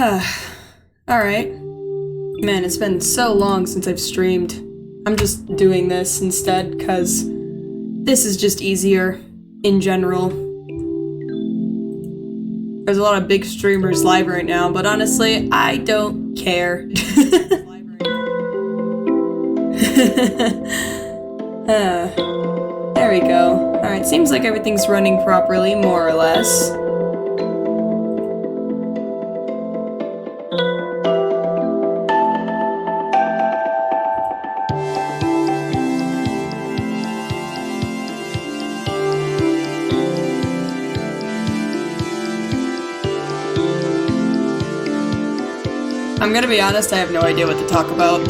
Alright. Man, it's been so long since I've streamed. I'm just doing this instead, because this is just easier in general. There's a lot of big streamers live right now, but honestly, I don't care. There we go. Alright, seems like everything's running properly, more or less. I'm gonna be honest, I have no idea what to talk about.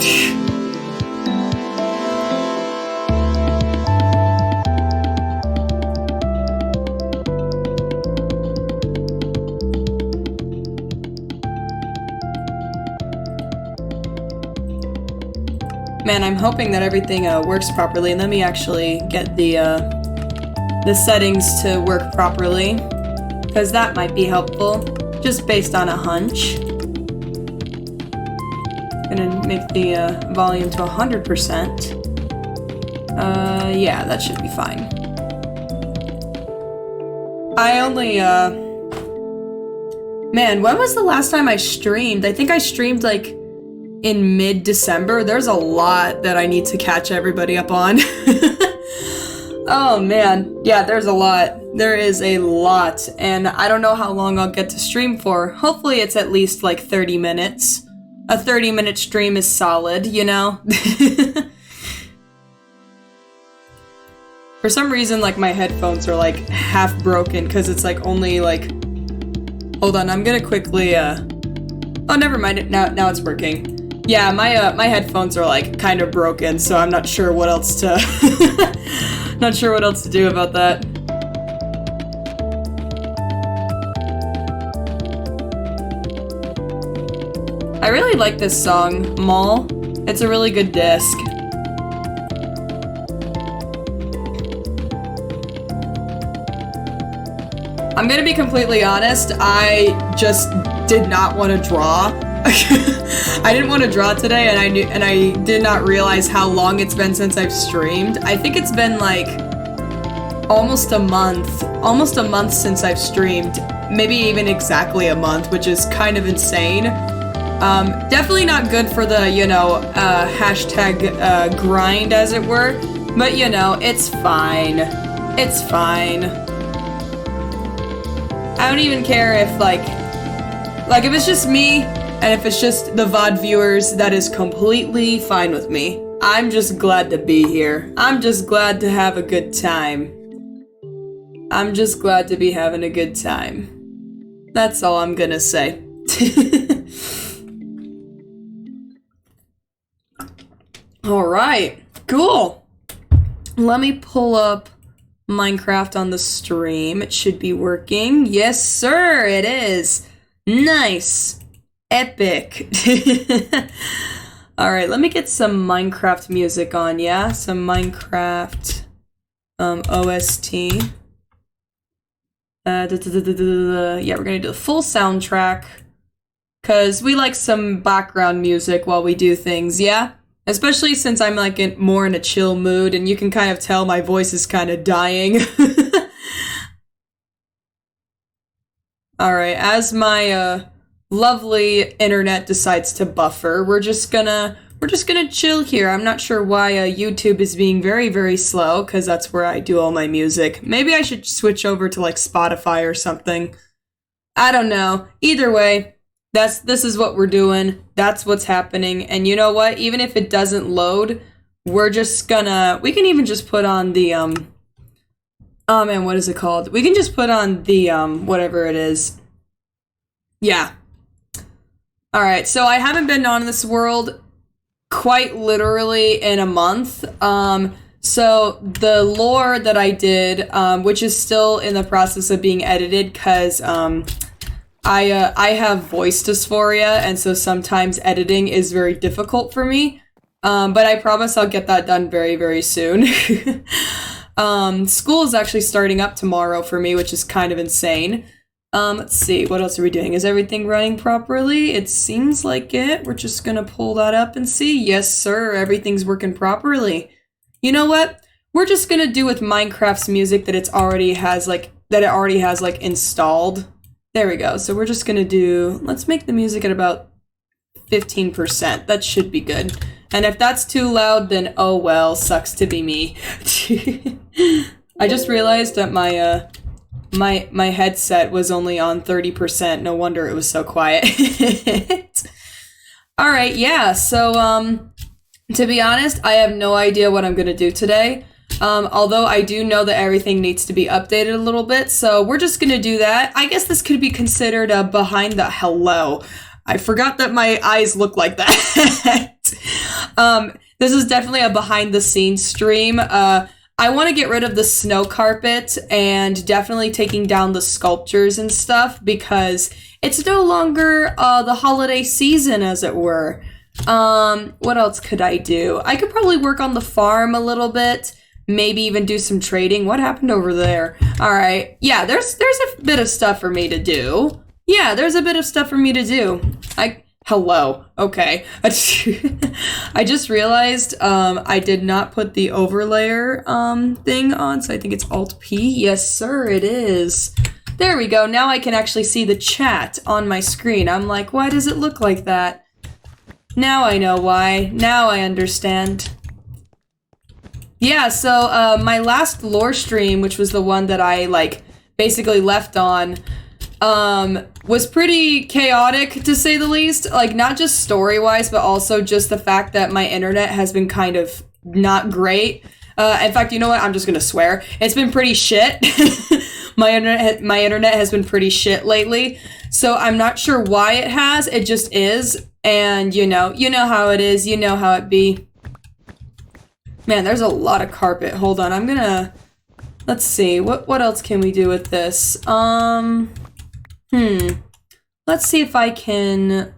Man, I'm hoping that everything works properly. Let me actually get the settings to work properly, because that might be helpful, just based on a hunch. Gonna make the volume to 100%. Yeah, that should be fine. I only, man, when was the last time I streamed? I think I streamed, like, in mid-December. There's a lot that I need to catch everybody up on. Oh, man. Yeah, there's a lot. There is a lot, and I don't know how long I'll get to stream for. Hopefully it's at least, like, 30 minutes. A 30-minute stream is solid, you know? For some reason, like, my headphones are, like, half broken, because it's, like, only, like... Hold on, I'm gonna quickly, Oh, never mind, now it's working. Yeah, my headphones are, like, kind of broken, so I'm not sure what else to... Not sure what else to do about that. I really like this song, Mall. It's a really good disc. I'm gonna be completely honest, I just did not want to draw. I didn't want to draw today, and I did not realize how long it's been since I've streamed. I think it's been like almost a month since I've streamed. Maybe even exactly a month, which is kind of insane. Definitely not good for the, you know, hashtag grind, as it were. But, you know, it's fine. It's fine. I don't even care if, like, if it's just me, and if it's just the VOD viewers, that is completely fine with me. I'm just glad to be here. I'm just glad to have a good time. I'm just glad to be having a good time. That's all I'm gonna say. Alright, cool. Let me pull up Minecraft on the stream. It should be working. Yes, sir, it is. Nice. Epic. Alright, let me get some Minecraft music on, yeah? Some Minecraft OST. Yeah, we're gonna do the full soundtrack, because we like some background music while we do things, yeah? Especially since I'm like more in a chill mood, and you can kind of tell my voice is kind of dying. Alright, as my lovely internet decides to buffer, we're just gonna chill here. I'm not sure why YouTube is being very, very slow, because that's where I do all my music. Maybe I should switch over to like Spotify or something. I don't know. Either way, this is what we're doing. That's what's happening. And you know what? Even if it doesn't load, we can even just put on the, oh man, what is it called? We can just put on the, whatever it is. Yeah. Alright, so I haven't been on this world quite literally in a month. So the lore that I did, which is still in the process of being edited, because, I have voice dysphoria, and so sometimes editing is very difficult for me. But I promise I'll get that done very, very soon. School is actually starting up tomorrow for me, which is kind of insane. Let's see, what else are we doing? Is everything running properly? It seems like it. We're just gonna pull that up and see. Yes, sir, everything's working properly. You know what? We're just gonna do with Minecraft's music that it already has like installed. There we go. So we're just gonna do, let's make the music at about 15%. That should be good. And if that's too loud, then oh well, sucks to be me. I just realized that my headset was only on 30%. No wonder it was so quiet. All right, yeah. So to be honest, I have no idea what I'm gonna do today. Although I do know that everything needs to be updated a little bit, so we're just gonna do that. I guess this could be considered a behind the hello. I forgot that my eyes look like that. This is definitely a behind the scenes stream. I want to get rid of the snow carpet and definitely taking down the sculptures and stuff because it's no longer the holiday season, as it were. What else could I do? I could probably work on the farm a little bit. Maybe even do some trading. What happened over there? All right. Yeah, there's a bit of stuff for me to do. Yeah, there's a bit of stuff for me to do. Hello. Okay. I just realized I did not put the overlayer thing on, so I think it's Alt-P. Yes, sir, it is. There we go. Now I can actually see the chat on my screen. I'm like, why does it look like that? Now I know why. Now I understand. Yeah, so my last lore stream, which was the one that I basically left on, was pretty chaotic, to say the least. Like, not just story-wise, but also just the fact that my internet has been kind of not great. In fact, you know what? I'm just gonna swear. It's been pretty shit. My internet has been pretty shit lately. So I'm not sure why it has. It just is. And you know how it is. You know how it be. Man, there's a lot of carpet. Hold on. I'm gonna... Let's see. What else can we do with this? Let's see if I can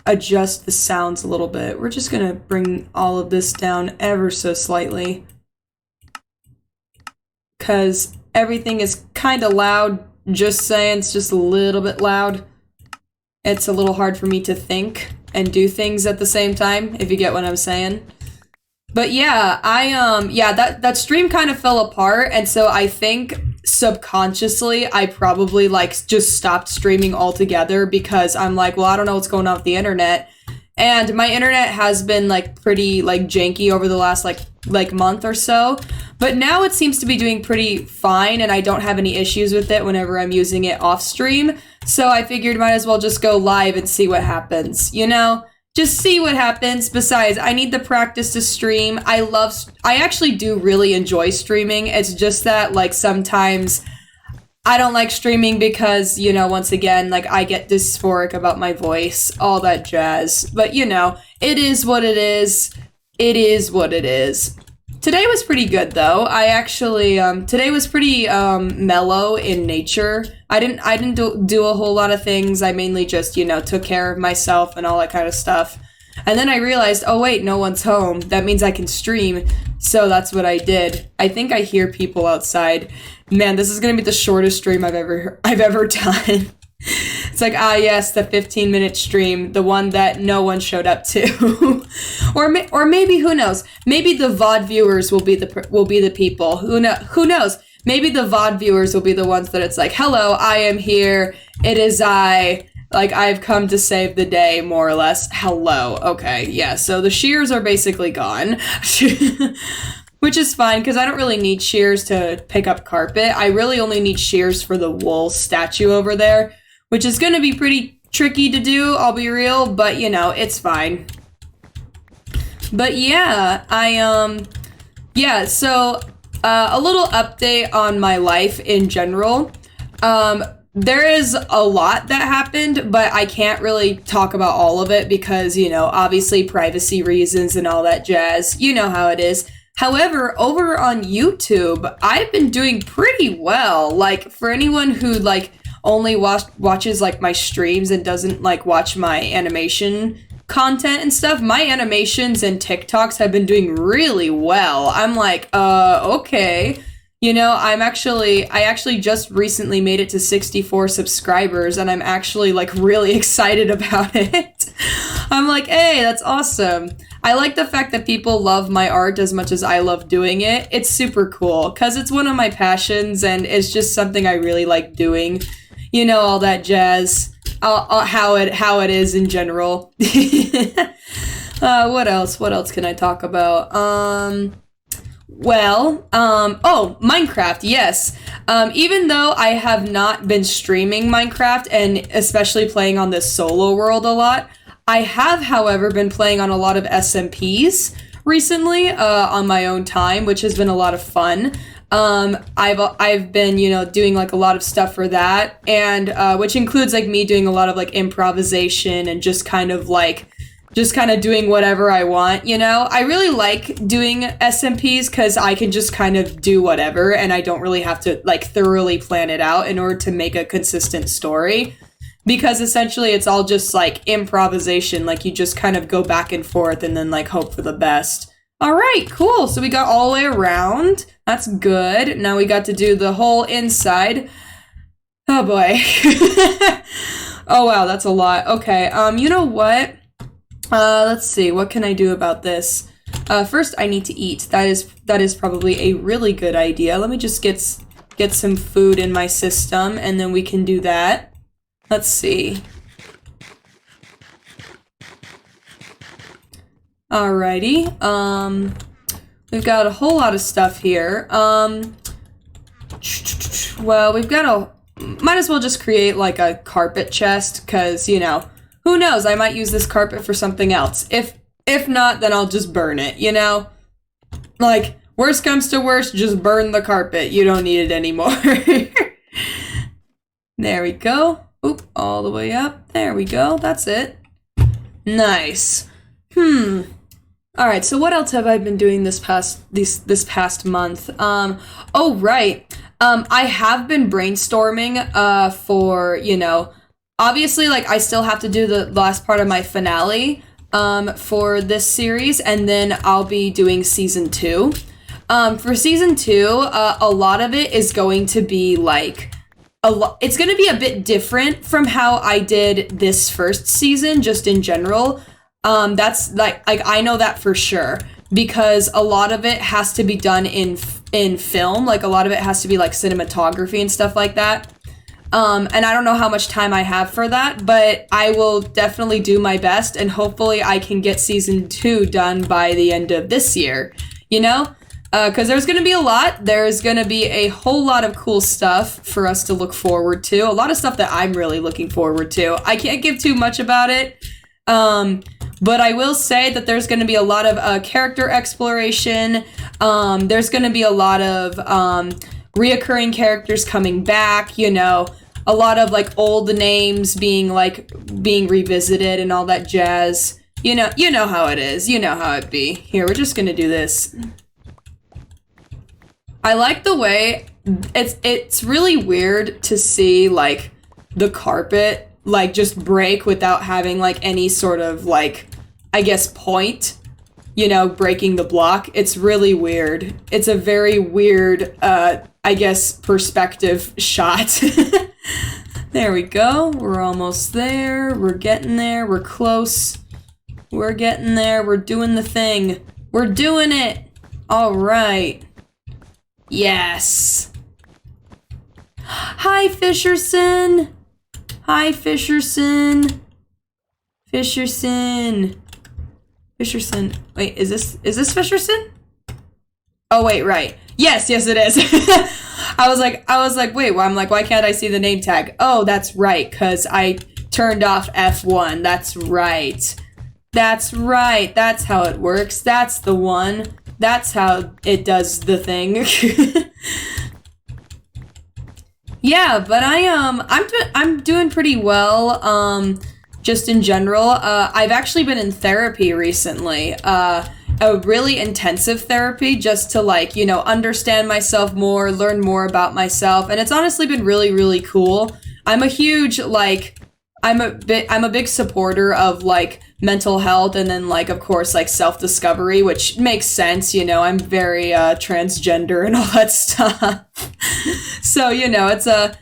adjust the sounds a little bit. We're just gonna bring all of this down ever so slightly. Because everything is kind of loud. Just saying, it's just a little bit loud. It's a little hard for me to think and do things at the same time, if you get what I'm saying. But yeah, that stream kind of fell apart, and so I think subconsciously I probably just stopped streaming altogether because I'm like, well, I don't know what's going on with the internet. And my internet has been pretty janky over the last month or so, but now it seems to be doing pretty fine, and I don't have any issues with it whenever I'm using it off stream. So I figured might as well just go live and see what happens, you know? Just see what happens. Besides, I need the practice to stream. I actually do really enjoy streaming. It's just that, sometimes I don't like streaming because, once again, I get dysphoric about my voice, all that jazz. But, it is what it is. It is what it is. Today was pretty good, though. I actually, today was pretty, mellow in nature. I didn't do a whole lot of things. I mainly just, took care of myself and all that kind of stuff. And then I realized, oh wait, no one's home. That means I can stream. So that's what I did. I think I hear people outside. Man, this is gonna be the shortest stream I've ever done. It's like, yes, the 15-minute stream, the one that no one showed up to. or maybe, who knows? Maybe the VOD viewers will be the people. Who knows? Maybe the VOD viewers will be the ones that it's like, hello, I am here. It is I. I've come to save the day, more or less. Hello. Okay, yeah, so the shears are basically gone. Which is fine, because I don't really need shears to pick up carpet. I really only need shears for the wool statue over there, which is going to be pretty tricky to do, I'll be real, but, it's fine. But yeah, so a little update on my life in general. There is a lot that happened, but I can't really talk about all of it because, obviously privacy reasons and all that jazz. You know how it is. However, over on YouTube, I've been doing pretty well. For anyone who, only watches, my streams and doesn't, watch my animation content and stuff, my animations and TikToks have been doing really well. I'm like, okay. I actually just recently made it to 64 subscribers, and I'm actually like really excited about it. I'm like, hey, that's awesome. I like the fact that people love my art as much as I love doing it. It's super cool because it's one of my passions, and it's just something I really like doing. All that jazz, how it is in general. What else? What else can I talk about? Oh, Minecraft, yes. Even though I have not been streaming Minecraft and especially playing on this solo world a lot, I have, however, been playing on a lot of SMPs recently, on my own time, which has been a lot of fun. I've been, doing like a lot of stuff for that, and which includes like me doing a lot of like improvisation and just kind of doing whatever I want, I really like doing SMPs because I can just kind of do whatever, and I don't really have to like thoroughly plan it out in order to make a consistent story, because essentially it's all just like improvisation. Like you just kind of go back and forth and then like hope for the best. All right, cool. So we got all the way around. That's good. Now we got to do the whole inside. Oh boy. Oh wow, that's a lot. Okay, you know what? Let's see, what can I do about this? First I need to eat. That is probably a really good idea. Let me just get some food in my system, and then we can do that. Let's see. Alrighty, we've got a whole lot of stuff here. Well, might as well just create like a carpet chest, cause, who knows, I might use this carpet for something else. If not, then I'll just burn it, Like, worst comes to worst, just burn the carpet. You don't need it anymore. There we go. Oop, all the way up. There we go. That's it. Nice. Alright, so what else have I been doing this past month? Oh, right. I have been brainstorming, for, obviously, like, I still have to do the last part of my finale, for this series, and then I'll be doing season 2. For season 2, a lot of it is going to be, like, it's going to be a bit different from how I did this first season, just in general. That's, like, I know that for sure, because a lot of it has to be done in film, like, a lot of it has to be, like, cinematography and stuff like that. And I don't know how much time I have for that, but I will definitely do my best, and hopefully I can get season 2 done by the end of this year, Because there's going to be a lot. There's going to be a whole lot of cool stuff for us to look forward to. A lot of stuff that I'm really looking forward to. I can't give too much about it, but I will say that there's going to be a lot of character exploration. There's going to be a lot of reoccurring characters coming back, a lot of like old names being revisited and all that jazz. You know how it is. You know how it be. Here, we're just going to do this. I like the way it's really weird to see like the carpet like just break without having like any sort of like, I guess, point, breaking the block. It's really weird. It's a very weird, I guess, perspective shot. There we go. We're almost there. We're getting there. We're close. We're getting there. We're doing the thing. We're doing it. All right. Yes. Hi, Fisherson. Hi, Fisherson. Fisherson. Fisherson. Wait, is this Fisherson? Oh, wait, right. Yes, it is. I was like, wait, well, I'm like, why can't I see the name tag? Oh, that's right, because I turned off F1. That's right. That's right. That's how it works. That's the one. That's how it does the thing. Yeah, but I'm doing pretty well, just in general. I've actually been in therapy recently, a really intensive therapy, just to like, understand myself more, learn more about myself, and it's honestly been really, really cool. I'm a huge, like, I'm a big supporter of like mental health and then like of course like self-discovery, which makes sense, you know. I'm very transgender and all that stuff. So, you know, it's a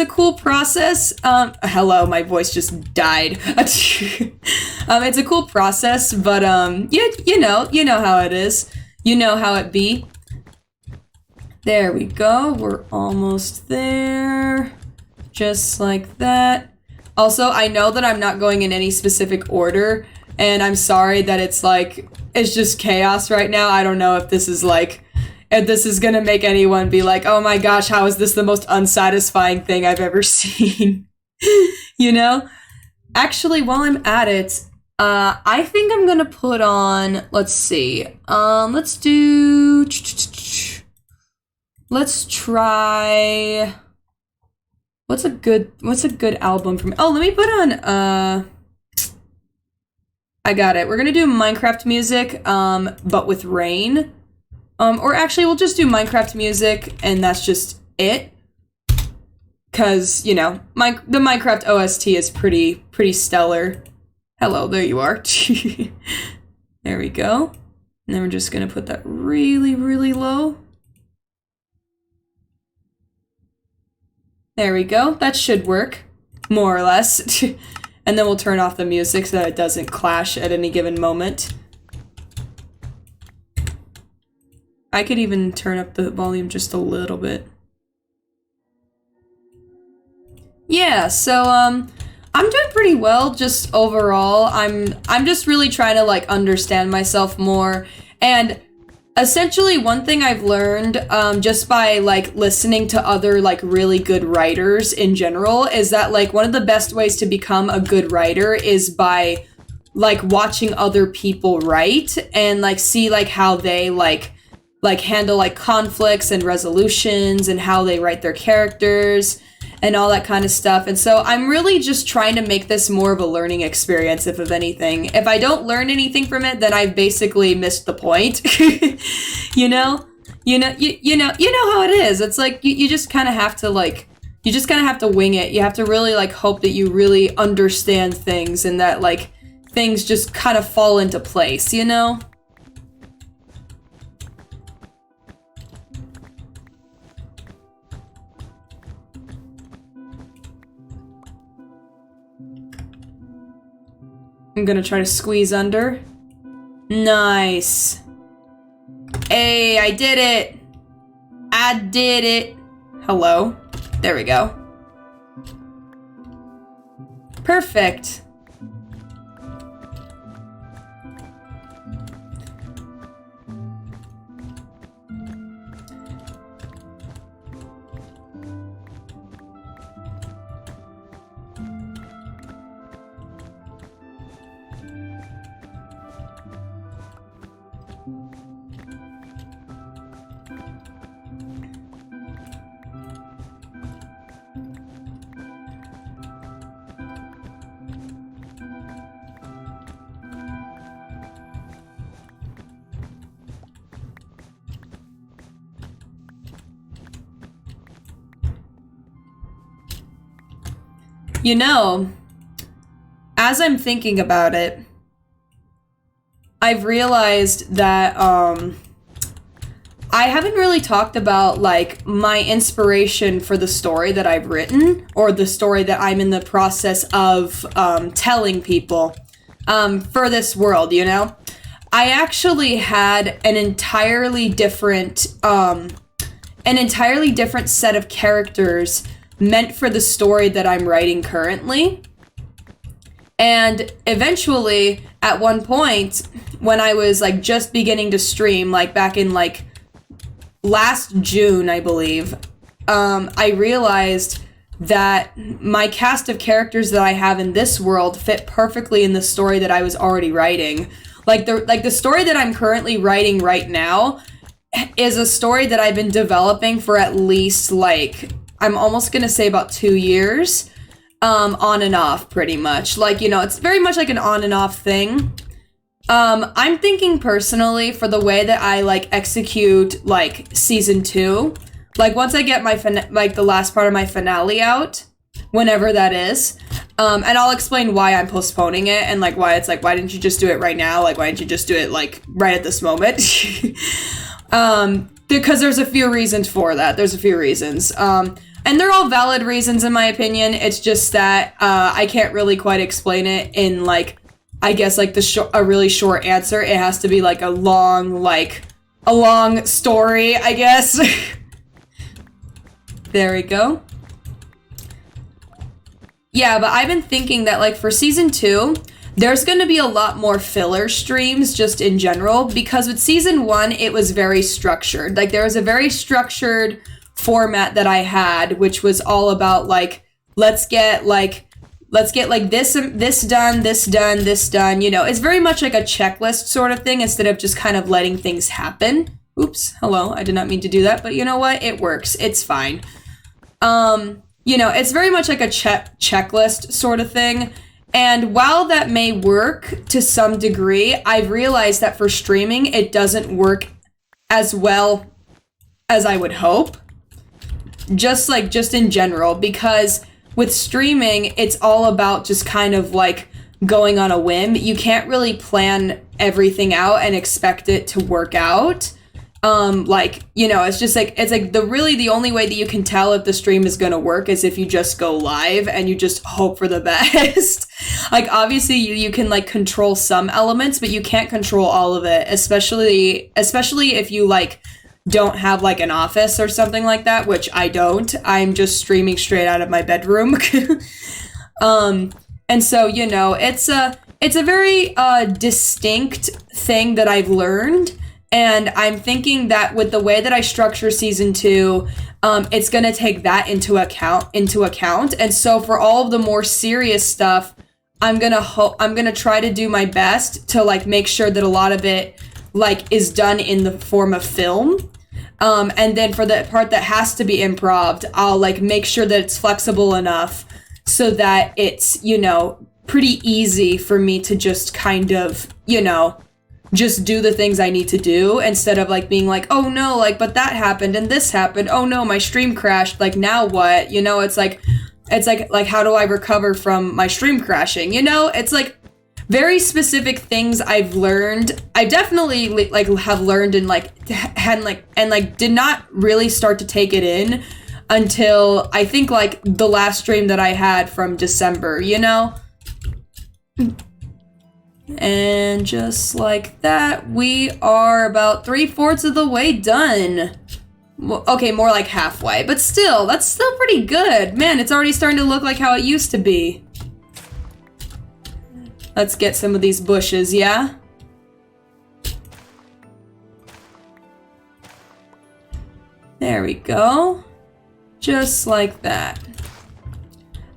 cool process. Hello, my voice just died. It's a cool process, but you know how it is. You know how it be. There we go. We're almost there. Just like that. Also, I know that I'm not going in any specific order, and I'm sorry that it's just chaos right now. I don't know if this is gonna make anyone be like, oh my gosh, how is this the most unsatisfying thing I've ever seen? You know? Actually, while I'm at it, I think I'm gonna put on, let's see, let's try, what's a good album for me? Oh, let me put on, I got it. We're gonna do Minecraft music, but with Raine. Or actually, we'll just do Minecraft music, and that's just it. Cause, you know, the Minecraft OST is pretty stellar. Hello, there you are. There we go. And then we're just gonna put that really, really low. There we go. That should work, more or less. And then we'll turn off the music so that it doesn't clash at any given moment. I could even turn up the volume just a little bit. Yeah, so I'm doing pretty well just overall. I'm just really trying to like understand myself more, and essentially one thing I've learned just by like listening to other like really good writers in general is that like one of the best ways to become a good writer is by like watching other people write and like see like how they like handle like conflicts and resolutions and how they write their characters and all that kind of stuff. And so I'm really just trying to make this more of a learning experience, if of anything. If I don't learn anything from it, then I've basically missed the point. You know how it is. It's like you just kind of have to wing it. You have to really like hope that you really understand things and that like things just kind of fall into place, you know? I'm gonna try to squeeze under. Nice. Hey, I did it. I did it. Hello. There we go. Perfect. You know, as I'm thinking about it, I've realized that I haven't really talked about like my inspiration for the story that I've written or the story that I'm in the process of telling people for this world, you know? I actually had an entirely different set of characters meant for the story that I'm writing currently. And eventually, at one point, when I was like just beginning to stream, like back in like last June, I believe, I realized that my cast of characters that I have in this world fit perfectly in the story that I was already writing. Like the story that I'm currently writing right now is a story that I've been developing for at least like, I'm almost gonna say about 2 years, on and off pretty much. Like, you know, it's very much like an on and off thing. I'm thinking personally for the way that I like execute like season 2, like once I get my the last part of my finale out, whenever that is. And I'll explain why I'm postponing it and like why it's like, why didn't you just do it right now? Like, why didn't you just do it like right at this moment? Because there's a few reasons for that. There's a few reasons. And they're all valid reasons in my opinion. It's just that I can't really quite explain it in like, I guess like a really short answer. It has to be like a long story, I guess. There we go. Yeah, but I've been thinking that like for season 2, there's going to be a lot more filler streams just in general, because with season 1, it was very structured. Like there was a very structured format that I had, which was all about like, let's get like this done, this done, this done, you know. It's very much like a checklist sort of thing instead of just kind of letting things happen. Oops, hello, I did not mean to do that, but you know what? It works. It's fine. You know, it's very much like a checklist sort of thing. And while that may work to some degree, I've realized that for streaming, it doesn't work as well as I would hope. Just in general, because with streaming, it's all about just kind of like going on a whim. You can't really plan everything out and expect it to work out. Like, you know, it's like the only way that you can tell if the stream is going to work is if you just go live and you just hope for the best. Like, obviously you can like control some elements, but you can't control all of it, especially if you like don't have like an office or something like that, which I don't. I'm just streaming straight out of my bedroom. And so, you know, it's a very distinct thing that I've learned. And I'm thinking that with the way that I structure season 2, it's going to take that into account. And so for all of the more serious stuff, I'm going to try to do my best to like make sure that a lot of it like is done in the form of film. And then for the part that has to be improv, I'll like make sure that it's flexible enough so that it's, you know, pretty easy for me to just kind of, you know, just do the things I need to do instead of like being like, oh no, like, but that happened and this happened. Oh no, my stream crashed. Like, now what? You know, it's like, how do I recover from my stream crashing? You know, it's like very specific things I've learned. I definitely like have learned and like had like, and like did not really start to take it in until I think like the last stream that I had from December, you know? And just like that, we are about 3/4 of the way done. Well, okay, more like halfway, but still, that's still pretty good. Man, it's already starting to look like how it used to be. Let's get some of these bushes, yeah? There we go. Just like that.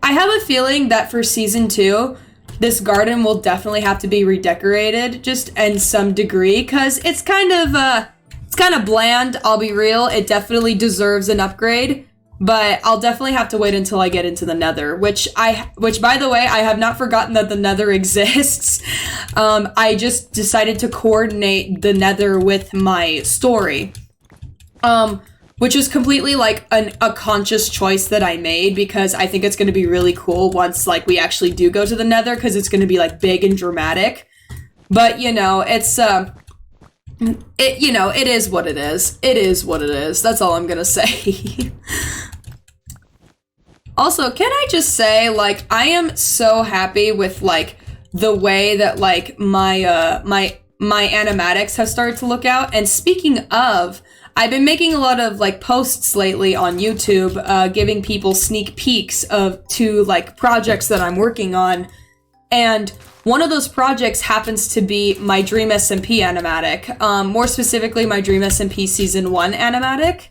I have a feeling that for season 2, this garden will definitely have to be redecorated, just in some degree, because it's kind of bland, I'll be real. It definitely deserves an upgrade, but I'll definitely have to wait until I get into the Nether, which by the way, I have not forgotten that the Nether exists. I just decided to coordinate the Nether with my story. Which is completely like a conscious choice that I made, because I think it's going to be really cool once like we actually do go to the Nether, because it's going to be like big and dramatic. But you know, it's it is what it is. It is what it is. That's all I'm going to say. Also, can I just say, like, I am so happy with like the way that like my animatics have started to look out. And speaking of, I've been making a lot of like posts lately on YouTube, giving people sneak peeks to like projects that I'm working on. And one of those projects happens to be my Dream SMP animatic, more specifically my Dream SMP Season 1 animatic.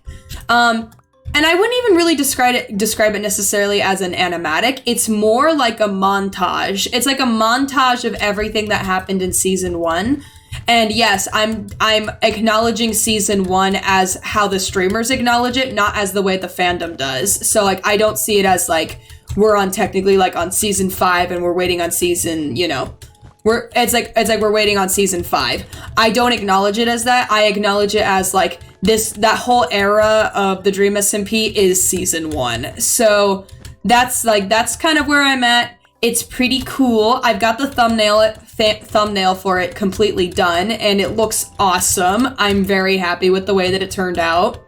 And I wouldn't even really describe it necessarily as an animatic. It's more like a montage. It's like a montage of everything that happened in Season 1. And yes, I'm acknowledging Season 1 as how the streamers acknowledge it, not as the way the fandom does. So like, I don't see it as like, we're on technically like on Season 5 and we're waiting on season, you know, it's like we're waiting on Season 5. I don't acknowledge it as that. I acknowledge it as like that whole era of the Dream SMP is Season 1. So that's kind of where I'm at. It's pretty cool. I've got the thumbnail for it completely done, and it looks awesome. I'm very happy with the way that it turned out.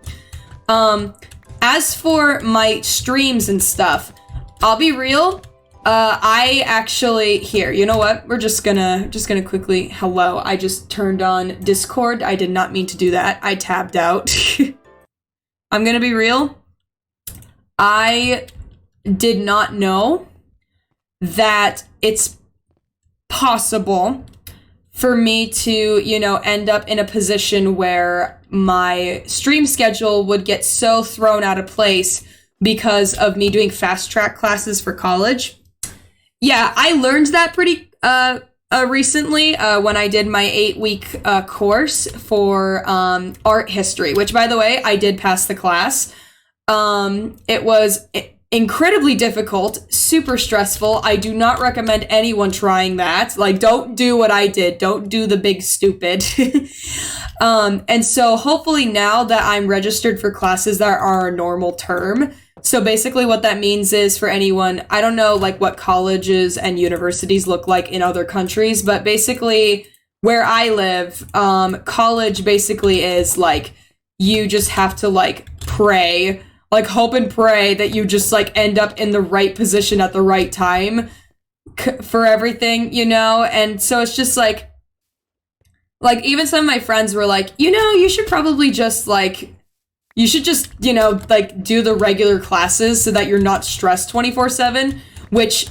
As for my streams and stuff, I'll be real. I actually, here, you know what? We're just gonna quickly, hello, I just turned on Discord. I did not mean to do that. I tabbed out. I'm gonna be real. I did not know that it's possible for me to, end up in a position where my stream schedule would get so thrown out of place because of me doing fast track classes for college. Yeah, I learned that pretty recently when I did my 8-week course for art history, which, by the way, I did pass the class. It was incredibly difficult, super stressful. I do not recommend anyone trying that. Like, don't do what I did. Don't do the big stupid. And so hopefully now that I'm registered for classes that are a normal term, so basically what that means is, for anyone, I don't know like what colleges and universities look like in other countries, but basically where I live, college basically is like, you just have to like pray, like hope and pray that you just like end up in the right position at the right time for everything, And so it's just like even some of my friends were like, you should probably just like, you should just, like do the regular classes so that you're not stressed 24/7, which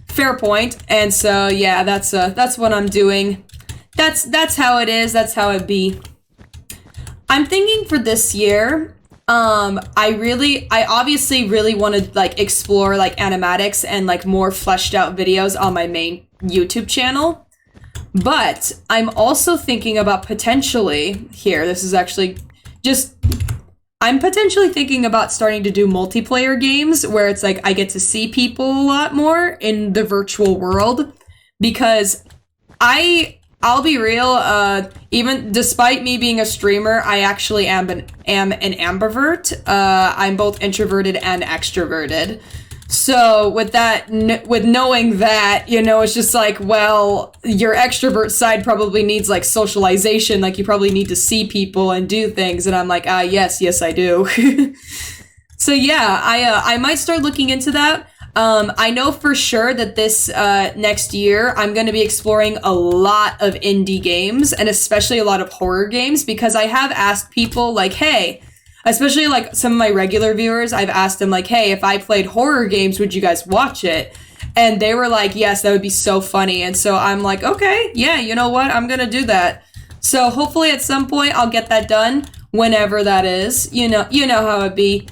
fair point. And so, yeah, that's what I'm doing. That's how it is. That's how it be. I'm thinking for this year, I obviously really want to like explore like animatics and like more fleshed out videos on my main YouTube channel. But I'm also thinking about potentially, I'm potentially thinking about starting to do multiplayer games where it's like I get to see people a lot more in the virtual world, because I'll be real, even despite me being a streamer, I actually am an ambivert. I'm both introverted and extroverted. So with that, with knowing that, it's just like, well, your extrovert side probably needs like socialization. Like you probably need to see people and do things. And I'm like, yes, I do. So yeah, I might start looking into that. I know for sure that this next year, I'm going to be exploring a lot of indie games, and especially a lot of horror games, because I have asked people like, hey, especially like some of my regular viewers, I've asked them like, hey, if I played horror games, would you guys watch it? And they were like, yes, that would be so funny. And so I'm like, okay, yeah, you know what? I'm going to do that. So hopefully at some point I'll get that done, whenever that is. You know how it be.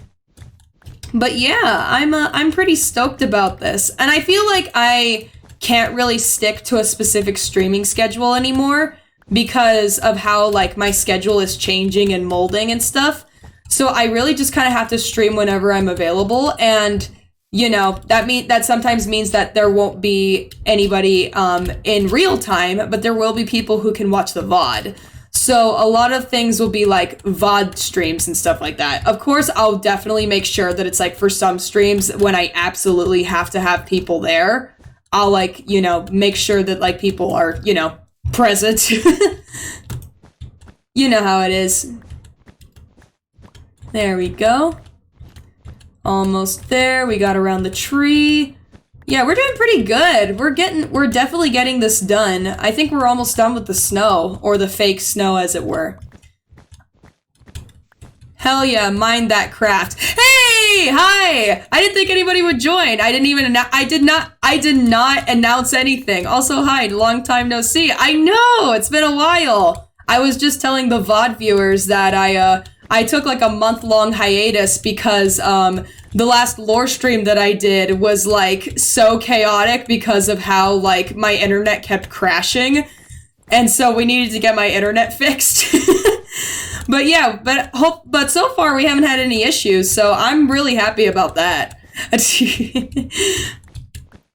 But yeah, I'm pretty stoked about this. And I feel like I can't really stick to a specific streaming schedule anymore because of how like my schedule is changing and molding and stuff. So I really just kind of have to stream whenever I'm available. And, that sometimes means that there won't be anybody in real time, but there will be people who can watch the VOD. So a lot of things will be like VOD streams and stuff like that. Of course, I'll definitely make sure that it's like for some streams when I absolutely have to have people there, I'll like, make sure that like people are, present. You know how it is. There we go. Almost there. We got around the tree. Yeah, we're doing pretty good. We're definitely getting this done. I think we're almost done with the snow, or the fake snow as it were. Hell yeah, mind that craft. Hey, hi. I didn't think anybody would join. I did not announce anything. Also, hi, long time no see. I know, it's been a while. I was just telling the VOD viewers that I took like a month-long hiatus because the last lore stream that I did was like so chaotic because of how like my internet kept crashing, and so we needed to get my internet fixed. But yeah, but so far we haven't had any issues, so I'm really happy about that.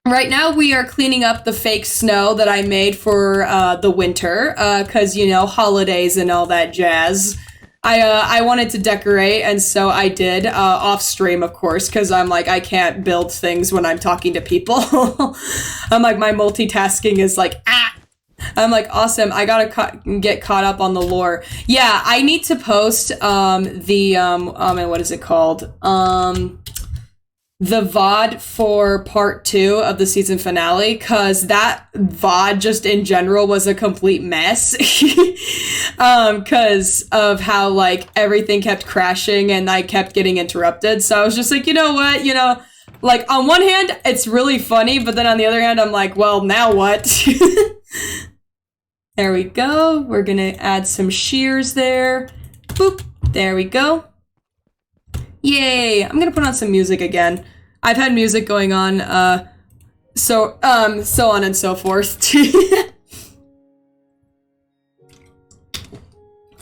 Right now we are cleaning up the fake snow that I made for the winter, because holidays and all that jazz. I wanted to decorate, and so I did, off stream, of course, because I'm like, I can't build things when I'm talking to people. I'm like, my multitasking is like, ah! I'm like, awesome, I gotta get caught up on the lore. Yeah, I need to post, what is it called? The VOD for part 2 of the season finale, because that VOD just in general was a complete mess. Because of how, like, everything kept crashing and I kept getting interrupted. So I was just like, you know what, like, on one hand, it's really funny, but then on the other hand, I'm like, well, now what? There we go. We're gonna add some shears there. Boop. There we go. Yay! I'm gonna put on some music again. I've had music going on, so on and so forth.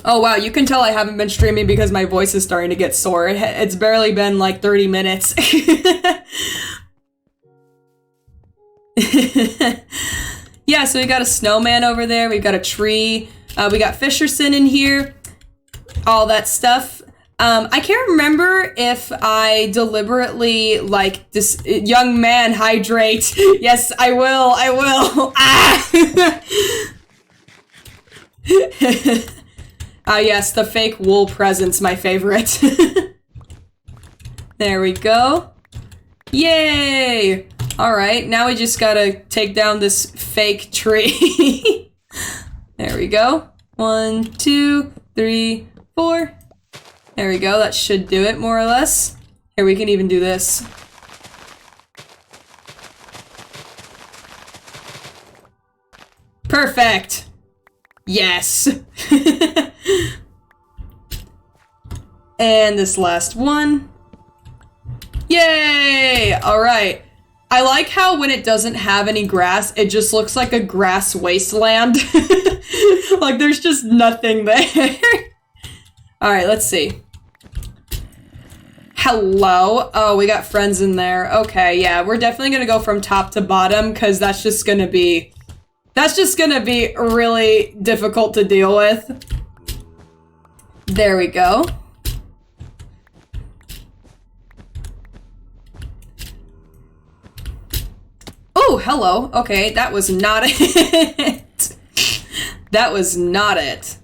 Oh wow, you can tell I haven't been streaming because my voice is starting to get sore. It's barely been like 30 minutes. Yeah, so we got a snowman over there, we've got a tree, we got Fisherson in here, all that stuff. I can't remember if I deliberately, like, this young man, hydrate. Yes, I will. Ah! Yes, the fake wool presents, my favorite. There we go. Yay! Alright, now we just gotta take down this fake tree. There we go. 1, 2, 3, 4. There we go, that should do it, more or less. Here, we can even do this. Perfect! Yes! And this last one. Yay! Alright. I like how when it doesn't have any grass, it just looks like a grass wasteland. Like, there's just nothing there. Alright, let's see. Hello. Oh, we got friends in there. Okay, yeah, we're definitely gonna go from top to bottom, because that's just gonna be really difficult to deal with. There we go. Oh, hello. Okay, that was not it. That was not it.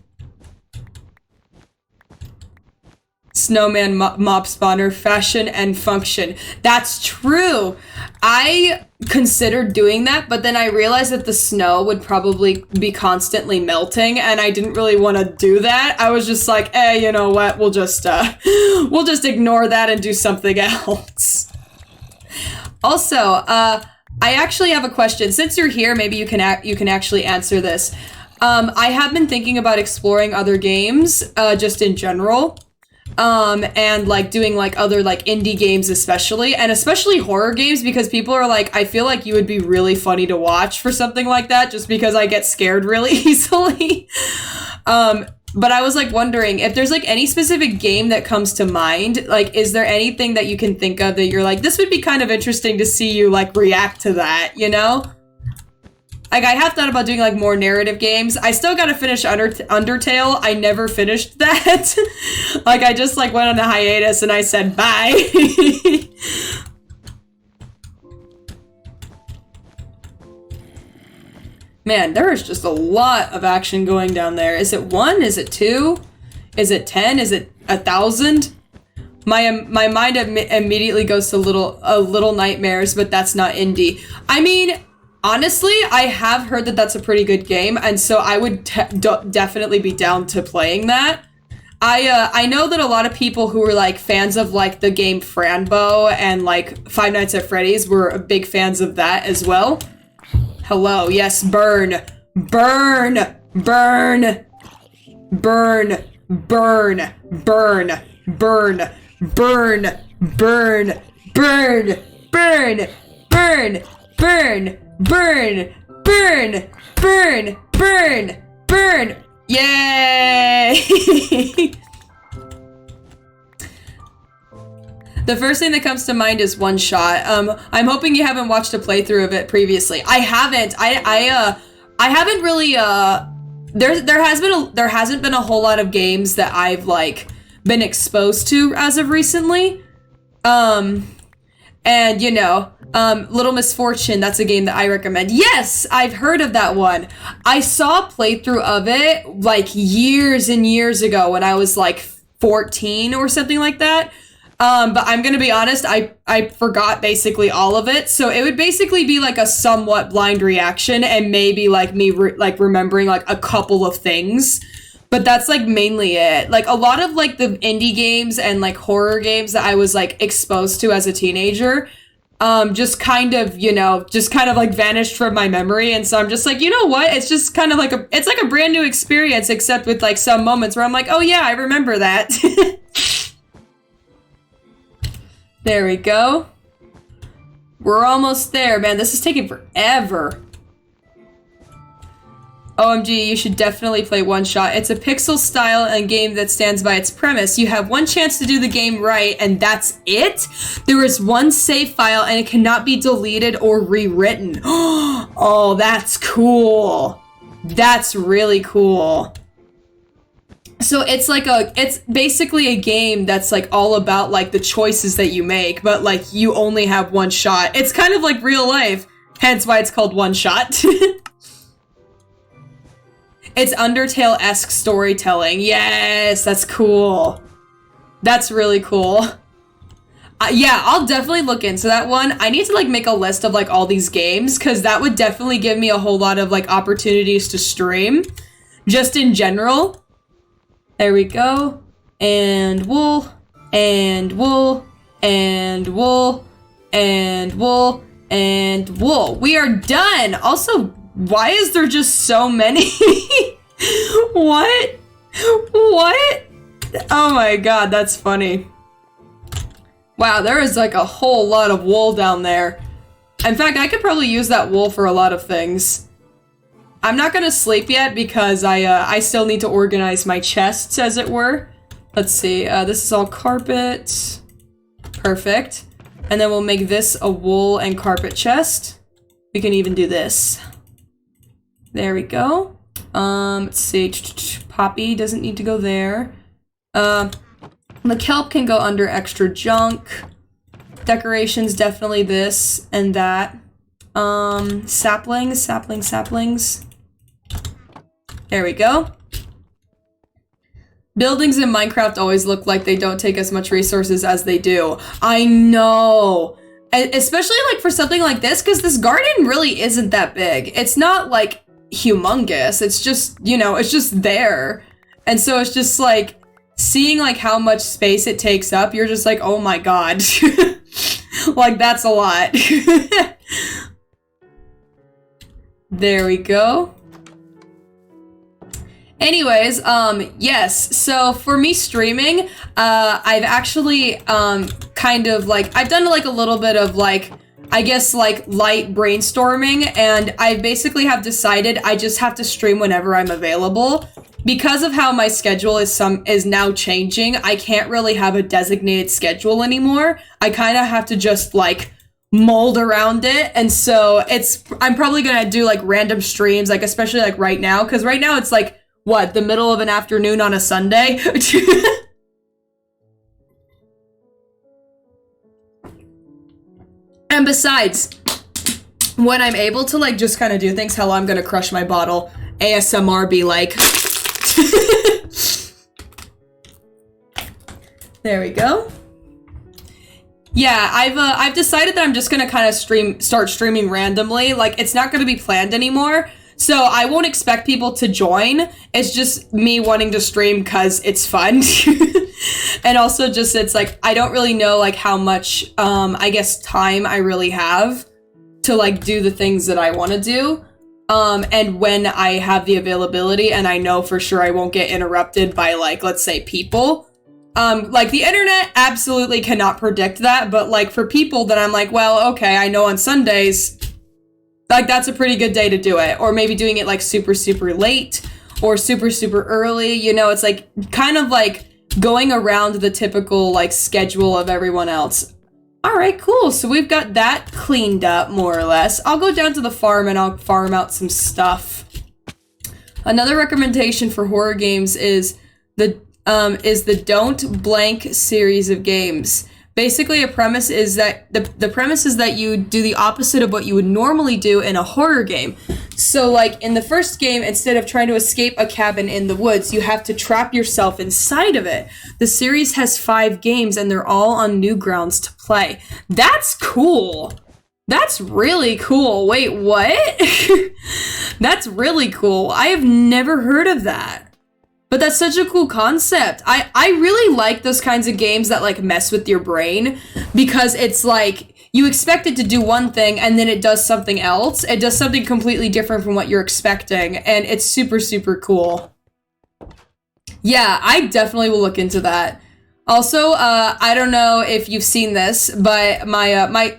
Snowman mob spawner, fashion and function. That's true. I considered doing that, but then I realized that the snow would probably be constantly melting, and I didn't really want to do that. I was just like, you know what? We'll just ignore that and do something else. Also, I actually have a question. Since you're here, maybe you can actually answer this. I have been thinking about exploring other games, just in general. And like doing like other like indie games especially horror games, because people are like, I feel like you would be really funny to watch for something like that, just because I get scared really easily. But I was like wondering if there's like any specific game that comes to mind. Like, is there anything that you can think of that you're like, this would be kind of interesting to see you like react to that, you know? Like, I have thought about doing, like, more narrative games. I still gotta finish Undertale. I never finished that. Like, I just, like, went on a hiatus and I said bye. Man, there is just a lot of action going down there. Is it 1? Is it 2? Is it 10? Is it 1,000? My mind immediately goes to Little Nightmares, but that's not indie. I mean, honestly, I have heard that that's a pretty good game, and so I would definitely be down to playing that. I know that a lot of people who were like fans of like the game Franbo and like Five Nights at Freddy's were big fans of that as well. Hello, yes, burn, burn, burn, burn, burn, burn, burn, burn, burn, burn, burn, burn, burn, burn, burn, burn, burn, burn. Yay! The first thing that comes to mind is One Shot. I'm hoping you haven't watched a playthrough of it previously. I haven't. I haven't really there hasn't been a whole lot of games that I've like been exposed to as of recently. And you know, Little Misfortune, that's a game that I recommend. Yes, I've heard of that one. I saw a playthrough of it like years and years ago when I was like 14 or something like that. But I'm gonna be honest, I forgot basically all of it. So it would basically be like a somewhat blind reaction and maybe like me remembering like a couple of things. But that's like mainly it. Like a lot of like the indie games and like horror games that I was like exposed to as a teenager, just kind of, you know, just kind of like vanished from my memory. And so I'm just like, you know what? It's just kind of like it's like a brand new experience, except with like some moments where I'm like, oh yeah, I remember that. There we go. We're almost there, man. This is taking forever. OMG, you should definitely play One Shot. It's a pixel style and game that stands by its premise. You have one chance to do the game right, and that's it? There is one save file, and it cannot be deleted or rewritten. Oh, that's cool. That's really cool. So it's like it's basically a game that's like all about like the choices that you make, but like you only have one shot. It's kind of like real life, hence why it's called One Shot. It's Undertale-esque storytelling. Yes, that's cool. That's really cool. Yeah, I'll definitely look into that one. I need to like make a list of like all these games because that would definitely give me a whole lot of like opportunities to stream just in general. There we go. And wool, and wool, and wool, and wool, and wool. We are done. Also, why is there just so many? What? What? Oh my god, that's funny. Wow, there is like a whole lot of wool down there. In fact, I could probably use that wool for a lot of things. I'm not gonna sleep yet because I still need to organize my chests, as it were. Let's see, this is all carpet. Perfect. And then we'll make this a wool and carpet chest. We can even do this. There we go. Let's see, Poppy doesn't need to go there. The kelp can go under extra junk. Decorations, definitely this and that. Saplings. There we go. Buildings in Minecraft always look like they don't take as much resources as they do. I know. Especially like for something like this, because this garden really isn't that big. It's not like humongous. It's just, you know, it's just there. And so it's just like seeing like how much space it takes up, you're just like, oh my god. Like that's a lot. There we go. Anyways, yes, so for me streaming, I've actually, kind of like, I've done like a little bit of like, I guess like light brainstorming, and I basically have decided I just have to stream whenever I'm available. Because of how my schedule is now changing, I can't really have a designated schedule anymore. I kind of have to just like mold around it, and so I'm probably gonna do like random streams, like especially like right now, because right now it's like, what, the middle of an afternoon on a Sunday? And besides, when I'm able to like just kind of do things, I'm gonna crush my bottle, ASMR be like. There we go. Yeah, I've decided that I'm just gonna kind of start streaming randomly. Like, it's not gonna be planned anymore. So I won't expect people to join. It's just me wanting to stream because it's fun. And also just, it's like, I don't really know like how much, I guess, time I really have to like do the things that I want to do. And when I have the availability and I know for sure I won't get interrupted by like, let's say, people. Like the internet absolutely cannot predict that, but like for people that I'm like, well, okay, I know on Sundays, like that's a pretty good day to do it. Or maybe doing it like super, super late or super, super early. You know, it's like kind of like going around the typical like schedule of everyone else. All right, cool. So we've got that cleaned up more or less. I'll go down to the farm and I'll farm out some stuff. Another recommendation for horror games is the Don't Blank series of games. Basically, a premise is that the premise is that you do the opposite of what you would normally do in a horror game. So, like, in the first game, instead of trying to escape a cabin in the woods, you have to trap yourself inside of it. The series has 5 games, and they're all on Newgrounds to play. That's cool. That's really cool. Wait, what? That's really cool. I have never heard of that. But that's such a cool concept. I really like those kinds of games that, like, mess with your brain, because it's like you expect it to do one thing and then it does something else. It does something completely different from what you're expecting, and it's super, super cool. Yeah, I definitely will look into that. Also, I don't know if you've seen this, but my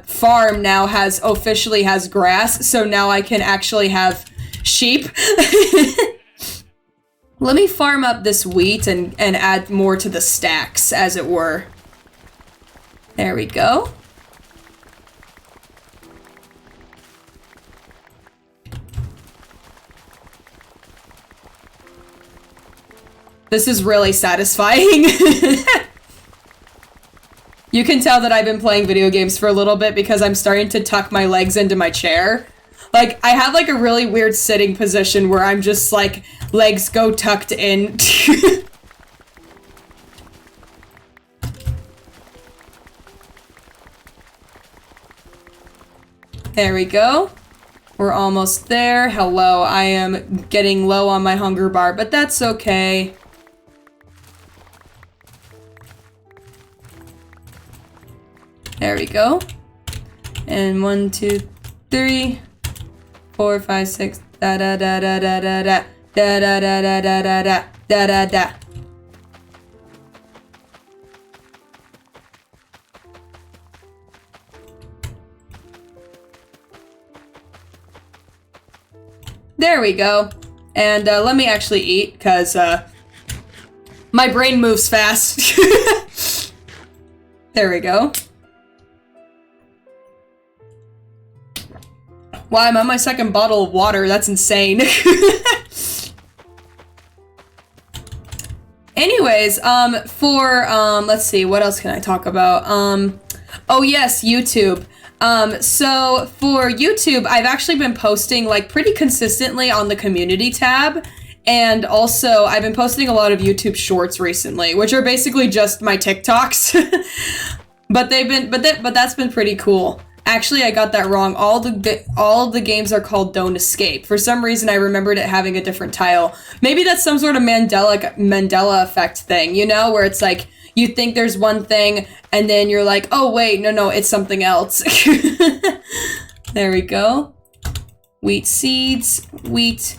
farm now officially has grass, so now I can actually have sheep. Let me farm up this wheat and add more to the stacks, as it were. There we go. This is really satisfying. You can tell that I've been playing video games for a little bit because I'm starting to tuck my legs into my chair. Like, I have, like, a really weird sitting position where I'm just, like, legs go tucked in. There we go. We're almost there. Hello, I am getting low on my hunger bar, but that's okay. There we go. And 1, 2, 3, 4, 5, 6. Da da da da da da da da da da da da da da da da da. There we go. And let me actually eat, because my brain moves fast. There we go. Wow, I'm on my second bottle of water. That's insane. Anyways, let's see, what else can I talk about? Oh yes, YouTube. So for YouTube, I've actually been posting, like, pretty consistently on the community tab. And also, I've been posting a lot of YouTube shorts recently, which are basically just my TikToks. But that's been pretty cool. Actually, I got that wrong. All the games are called Don't Escape. For some reason, I remembered it having a different title. Maybe that's some sort of Mandela effect thing, you know, where it's like you think there's one thing, and then you're like, oh wait, no, it's something else. There we go. Wheat seeds, wheat.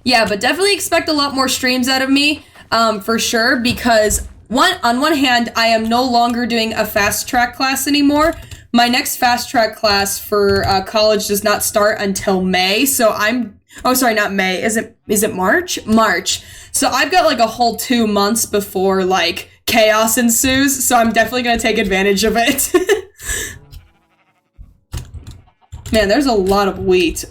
Yeah, but definitely expect a lot more streams out of me, for sure, because on one hand, I am no longer doing a fast track class anymore. My next fast track class for college does not start until May, so oh, sorry, not May. Is it March? March. So I've got, like, a whole 2 months before, like, chaos ensues, so I'm definitely gonna take advantage of it. Man, there's a lot of wheat.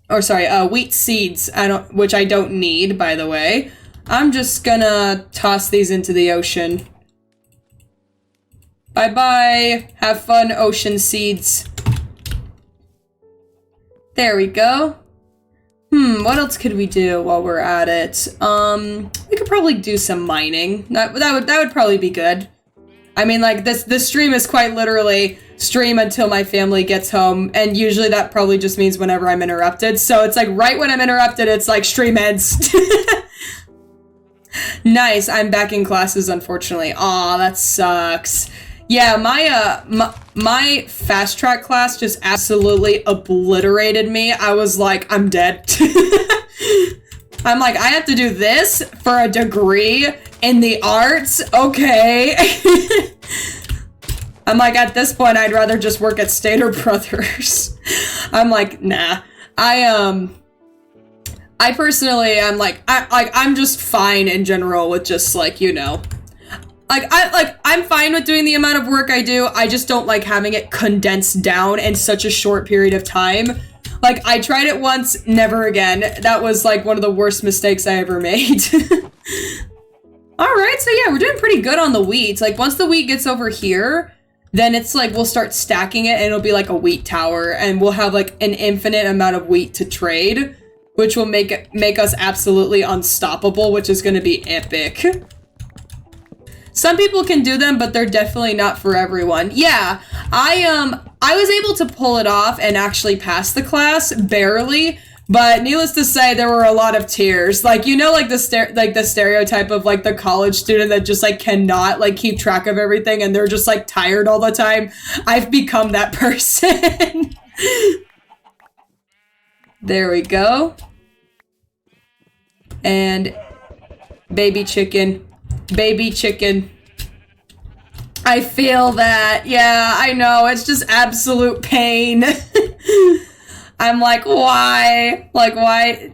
Or sorry, wheat seeds, which I don't need, by the way. I'm just gonna toss these into the ocean. Bye-bye. Have fun, ocean seeds. There we go. What else could we do while we're at it? We could probably do some mining. That would probably be good. I mean, like, this stream is quite literally stream until my family gets home, and usually that probably just means whenever I'm interrupted. So it's like right when I'm interrupted, it's like stream ends. Nice, I'm back in classes, unfortunately. Aw, that sucks. Yeah, my fast track class just absolutely obliterated me. I was like, I'm dead. I'm like, I have to do this for a degree in the arts? Okay. I'm like, at this point, I'd rather just work at Stater Brothers. I'm like, nah. I personally am like, I'm just fine in general with just, like, you know, I'm fine with doing the amount of work I do. I just don't like having it condensed down in such a short period of time. Like, I tried it once, never again. That was, like, one of the worst mistakes I ever made. Alright, so yeah, we're doing pretty good on the wheat. Like, once the wheat gets over here, then it's like, we'll start stacking it, and it'll be like a wheat tower, and we'll have, like, an infinite amount of wheat to trade, which will make us absolutely unstoppable, which is gonna be epic. Some people can do them, but they're definitely not for everyone. Yeah, I was able to pull it off and actually pass the class, barely, but needless to say, there were a lot of tears. Like, you know, like the stereotype of like the college student that just like cannot like keep track of everything and they're just like tired all the time. I've become that person. There we go. And baby chicken. Baby chicken. I feel that. Yeah, I know. It's just absolute pain. I'm like, why? Like, why?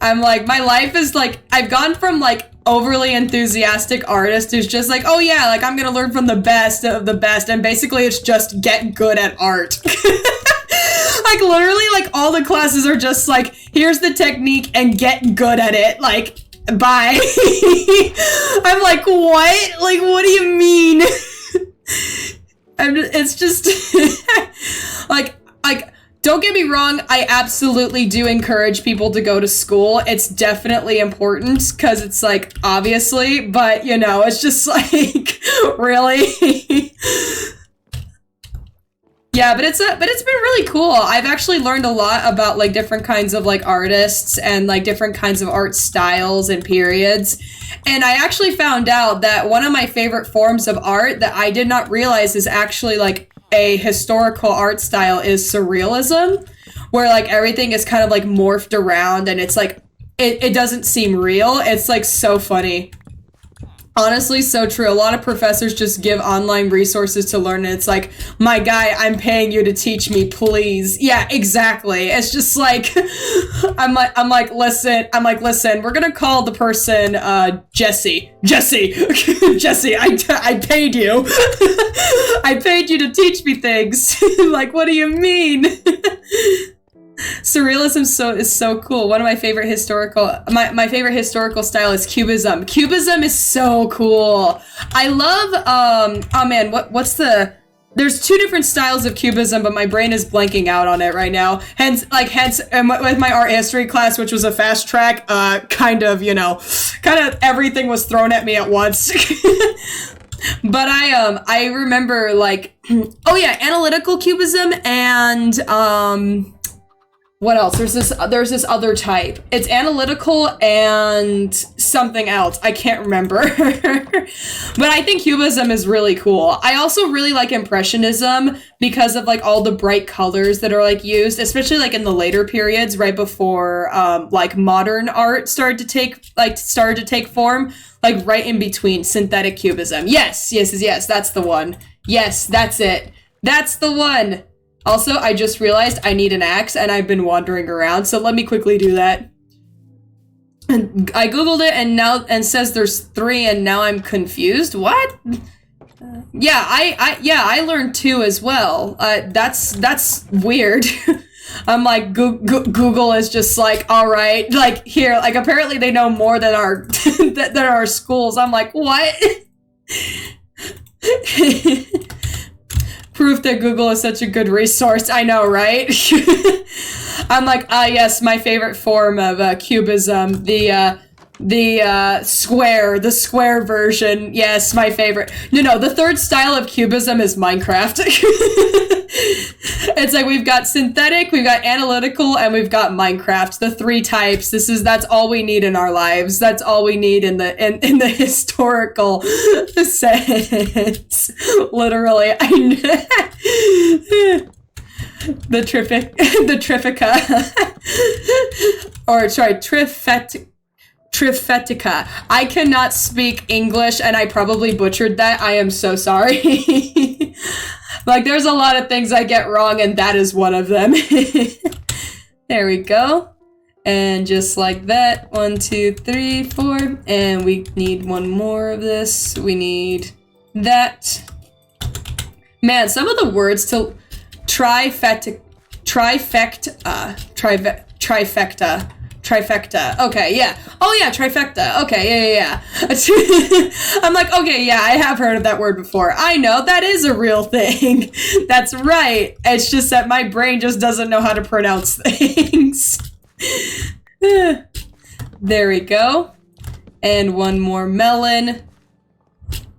I'm like, my life is like, I've gone from like overly enthusiastic artist who's just like, oh yeah, like I'm gonna learn from the best of the best, and basically it's just get good at art. Like literally like all the classes are just like, here's the technique and get good at it, like bye. I'm like, what? Like, what do you mean? It's just like don't get me wrong, I absolutely do encourage people to go to school. It's definitely important because it's like obviously, but you know, it's just like really. Yeah, but it's been really cool. I've actually learned a lot about like different kinds of like artists and like different kinds of art styles and periods. And I actually found out that one of my favorite forms of art that I did not realize is actually like a historical art style is surrealism, where like everything is kind of like morphed around and it's like it doesn't seem real. It's like so funny. Honestly, so true. A lot of professors just give online resources to learn, and it's like, my guy, I'm paying you to teach me, please. Yeah, exactly. It's just like, I'm like, listen, we're gonna call the person, Jesse, I paid you. I paid you to teach me things. Like, what do you mean? Surrealism is so cool. One of my favorite my favorite historical style is Cubism. Cubism is so cool. I love oh man, there's two different styles of Cubism, but my brain is blanking out on it right now. Hence with my art history class, which was a fast track, kind of everything was thrown at me at once. But I remember like, oh yeah, analytical Cubism and what else? There's this other type. It's analytical and something else. I can't remember. But I think Cubism is really cool. I also really like Impressionism because of like all the bright colors that are like used, especially like in the later periods, right before like modern art started to take form, like right in between synthetic Cubism. Yes, that's the one. Yes, that's it. That's the one. Also, I just realized I need an axe and I've been wandering around, so let me quickly do that. And I googled it and says there's 3 and now I'm confused. What? Yeah, I learned 2 as well. That's weird. I'm like, Google is just like, all right, like here, like apparently they know more than our than our schools. I'm like, what? Proof that Google is such a good resource. I know, right? I'm like, yes, my favorite form of Cubism, the square version. Yes, my favorite. No, the third style of Cubism is Minecraft. It's like we've got synthetic, we've got analytical, and we've got Minecraft. The 3 types. That's all we need in our lives. That's all we need in the historical sense. Literally, the Trifica, or sorry, Trifetica. I cannot speak English and I probably butchered that. I am so sorry. Like, there's a lot of things I get wrong and that is one of them. There we go. And just like that, 1, 2, 3, 4. And we need one more of this. We need that. Man, some of the words to Trifecta. Okay, yeah. Oh yeah, trifecta. Okay, yeah. I'm like, okay, yeah, I have heard of that word before. I know that is a real thing. That's right. It's just that my brain just doesn't know how to pronounce things. There we go. And one more melon.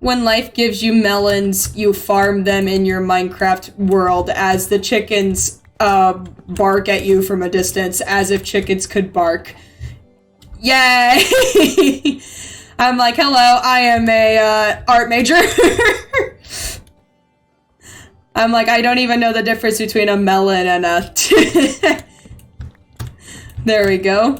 When life gives you melons, you farm them in your Minecraft world as the chickens bark at you from a distance, as if chickens could bark. Yay! I'm like, hello, I am a art major. I'm like, I don't even know the difference between a melon and a... There we go.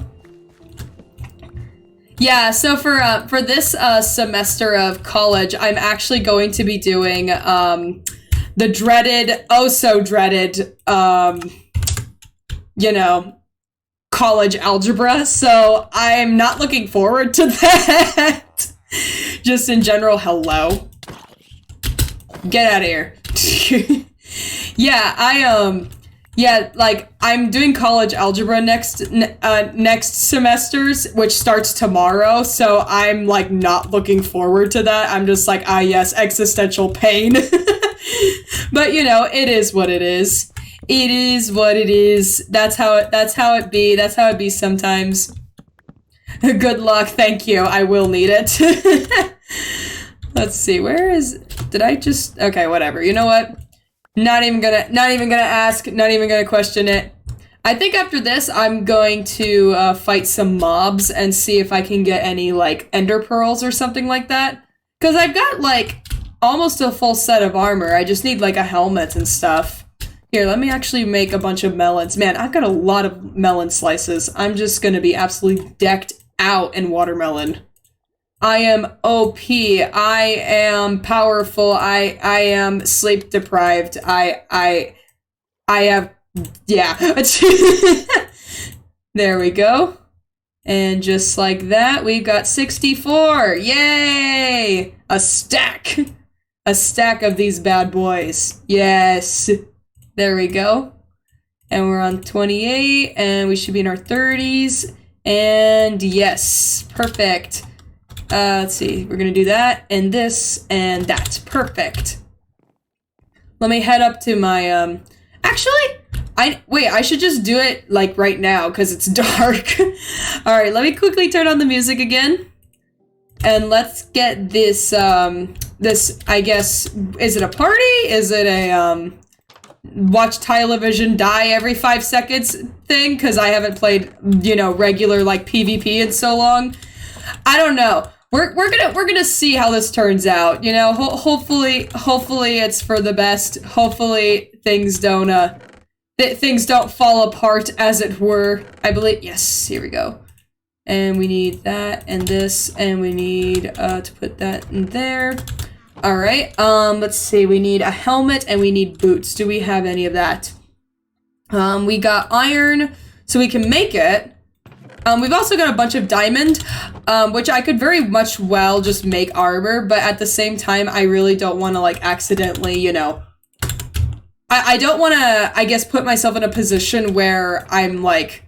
Yeah, so for this semester of college, I'm actually going to be doing the dreaded, oh so dreaded, you know, college algebra. So I'm not looking forward to that. Just in general, hello. Get out of here. Yeah, yeah, like, I'm doing college algebra next semesters, which starts tomorrow, so I'm, like, not looking forward to that. I'm just like, ah, yes, existential pain. But, you know, it is what it is. It is what it is. That's how it be sometimes. Good luck, thank you, I will need it. Let's see, did I just, okay, whatever, you know what? Not even gonna ask, not even gonna question it. I think after this, I'm going to fight some mobs and see if I can get any, like, ender pearls or something like that. Because I've got, like, almost a full set of armor. I just need, like, a helmet and stuff. Here, let me actually make a bunch of melons. Man, I've got a lot of melon slices. I'm just gonna be absolutely decked out in watermelon. I am OP, I am powerful, I am sleep deprived, I have, yeah. There we go. And just like that, we've got 64, yay! A stack of these bad boys, yes. There we go. And we're on 28, and we should be in our 30s, and yes, perfect. Let's see, we're gonna do that, and this, and that. Perfect. Let me head up to my, actually, I should just do it, like, right now, because it's dark. Alright, let me quickly turn on the music again. And let's get this, this, I guess, is it a party? Is it a, watch television die every 5 seconds thing? Because I haven't played, you know, regular, like, PvP in so long. I don't know. We're gonna see how this turns out. You know, hopefully it's for the best. Hopefully things don't fall apart, as it were. I believe. Yes, here we go. And we need that and this, and we need to put that in there. All right. Let's see. We need a helmet and we need boots. Do we have any of that? We got iron, so we can make it. We've also got a bunch of diamond, which I could very much well just make armor, but at the same time, I really don't want to, like, accidentally, you know, I don't want to, I guess, put myself in a position where I'm, like,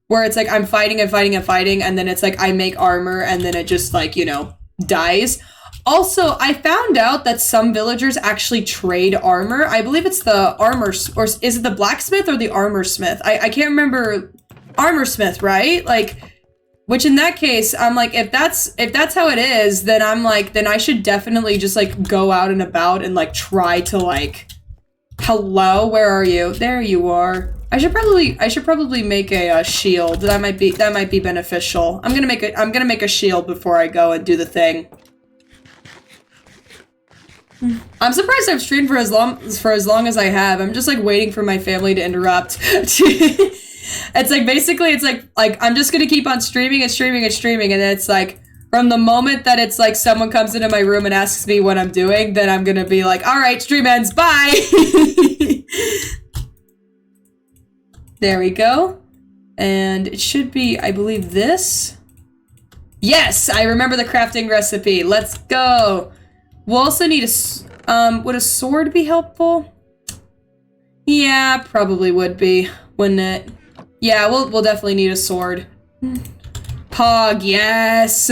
where it's, like, I'm fighting and fighting and fighting, and then it's, like, I make armor, and then it just, like, you know, dies. Also, I found out that some villagers actually trade armor. I believe it's the armor, or is it the blacksmith or the armor smith? I can't remember. Armor smith, right? Like, which in that case, I'm like, if that's how it is, then I'm like, then I should definitely just, like, go out and about and, like, try to, like, hello, where are you? There you are. I should probably make a shield. That might be beneficial. I'm gonna make a shield before I go and do the thing. I'm surprised I've streamed for as long as I have. I'm just, like, waiting for my family to interrupt. It's like, basically, it's like I'm just gonna keep on streaming and streaming and streaming, and then it's like, from the moment that it's like someone comes into my room and asks me what I'm doing, then I'm gonna be like, alright, stream ends, bye! There we go. And it should be, I believe, this? Yes! I remember the crafting recipe. Let's go! We'll also need would a sword be helpful? Yeah, probably would be, wouldn't it? Yeah, we'll definitely need a sword. Pog, yes!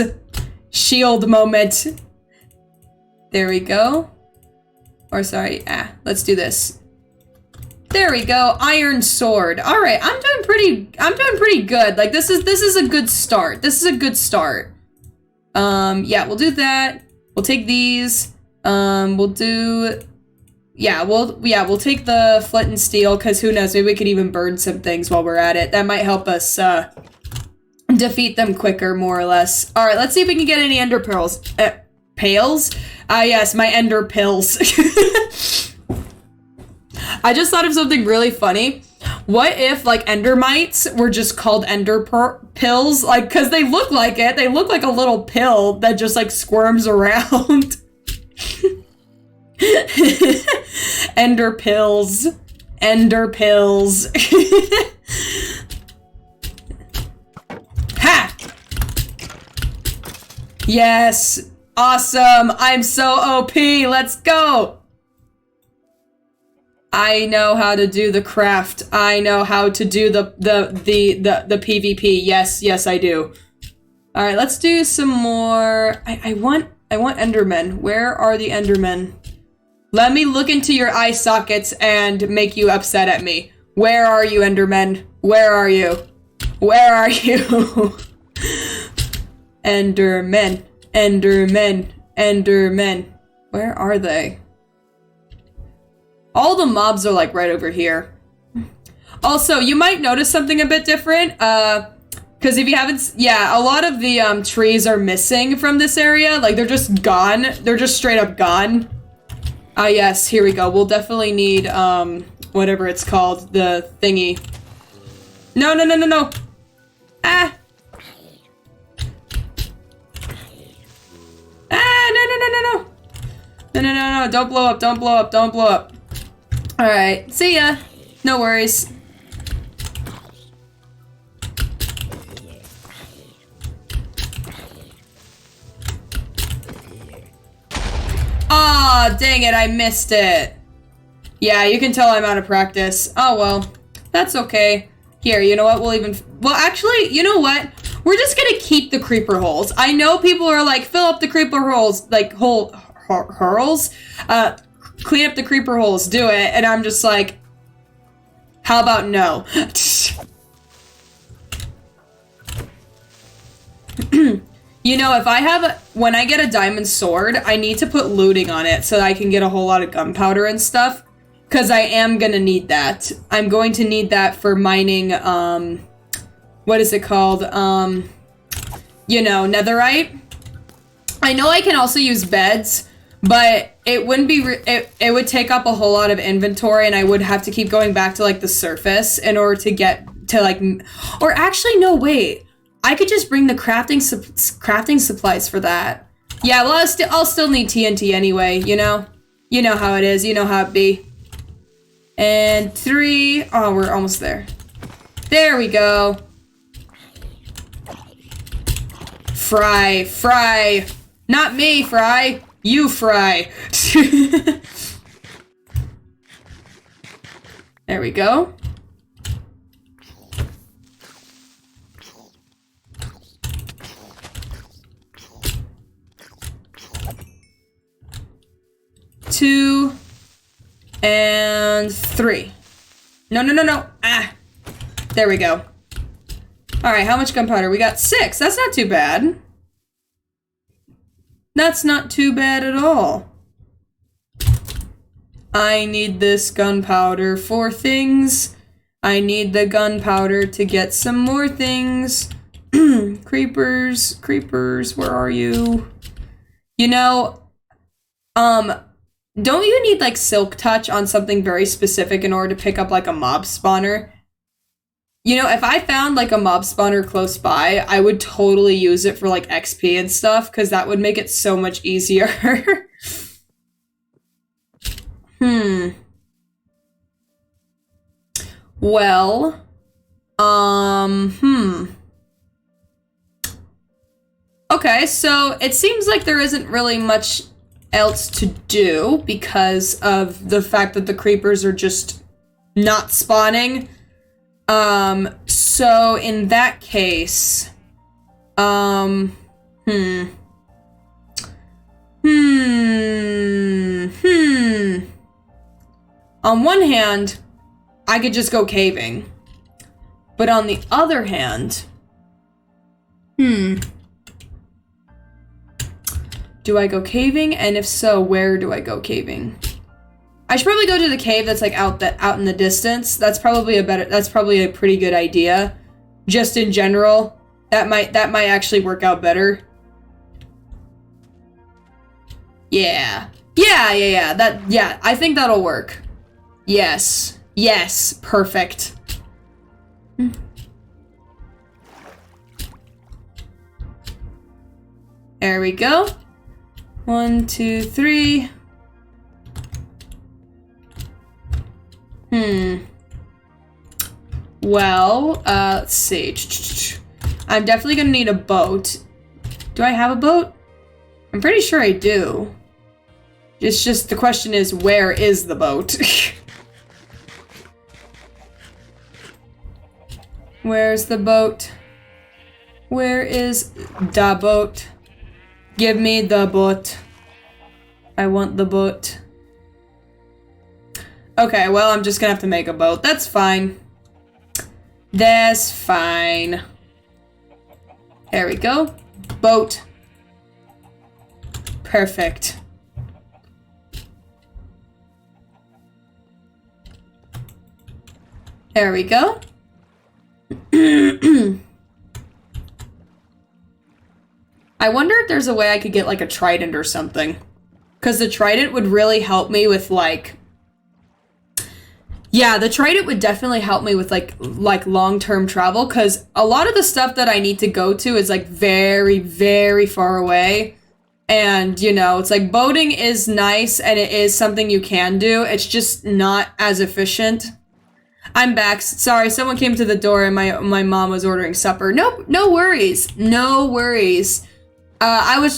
Shield moment. There we go. Or sorry, let's do this. There we go, iron sword. All right, I'm doing pretty good. Like this is a good start. This is a good start. Yeah, we'll do that. We'll take these. We'll take the flint and steel, because who knows, maybe we could even burn some things while we're at it. That might help us defeat them quicker, more or less. All right, let's see if we can get any ender pearls. Pails? Yes, my ender pills. I just thought of something really funny. What if, like, endermites were just called ender pills? Like, because they look like it. They look like a little pill that just, like, squirms around. Ender pills. Ender pills. Ha! Yes. Awesome. I'm so OP. Let's go. I know how to do the craft. I know how to do the PvP. Yes, I do. All right, let's do some more. I want Endermen. Where are the Endermen? Let me look into your eye sockets and make you upset at me. Where are you, Endermen? Where are you? Where are you? Endermen. Endermen. Endermen. Where are they? All the mobs are like right over here. Also, you might notice something a bit different. Because if you haven't, yeah, a lot of the trees are missing from this area. Like they're just gone. They're just straight up gone. Yes, here we go. We'll definitely need whatever it's called, the thingy. No. Ah. Ah, no. Don't blow up. Alright, see ya. No worries. Aw, dang it, I missed it. Yeah, you can tell I'm out of practice. Oh well, that's okay. Here, you know what, well actually, you know what? We're just gonna keep the creeper holes. I know people are like, fill up the creeper holes, like holes? Clean up the creeper holes, do it. And I'm just like, how about no? You know, when I get a diamond sword, I need to put looting on it so that I can get a whole lot of gunpowder and stuff. Because I am gonna need that. I'm going to need that for mining, what is it called? You know, netherite. I know I can also use beds, but it wouldn't be, it would take up a whole lot of inventory, and I would have to keep going back to, like, the surface in order to get to, like, or actually, no, wait. I could just bring the crafting supplies for that. Yeah, well, I'll still need TNT anyway, you know? You know how it is, you know how it be. And 3, oh, we're almost there. There we go. Fry. Not me, Fry. You fry. There we go. Two and 3. No. Ah. There we go. Alright, how much gunpowder? We got 6. That's not too bad. That's not too bad at all. I need this gunpowder for things. I need the gunpowder to get some more things. Creepers, where are you? You know, don't you need, like, silk touch on something very specific in order to pick up, like, a mob spawner? You know, if I found, like, a mob spawner close by, I would totally use it for, like, XP and stuff, because that would make it so much easier. Well, okay, so it seems like there isn't really much else to do because of the fact that the creepers are just not spawning. So in that case, on one hand, I could just go caving. But on the other hand, do I go caving? And if so, where do I go caving? I should probably go to the cave that's like out in the distance. That's probably a pretty good idea. Just in general, that might actually work out better. Yeah. I think that'll work. Yes, perfect. There we go. 1, 2, 3. Well, let's see. I'm definitely gonna need a boat. Do I have a boat? I'm pretty sure I do. It's just, the question is, where is the boat? Where's the boat? Where is the boat? Give me the boat. I want the boat. Okay, well, I'm just gonna have to make a boat. That's fine. That's fine. There we go. Boat. Perfect. There we go. I wonder if there's a way I could get like a trident or something. Because the trident would really help me with like... Yeah, the trident would definitely help me with like long-term travel, because a lot of the stuff that I need to go to is like very, very far away. And, you know, it's like boating is nice and it is something you can do. It's just not as efficient. I'm back. Sorry, someone came to the door and my mom was ordering supper. No worries. No worries. I was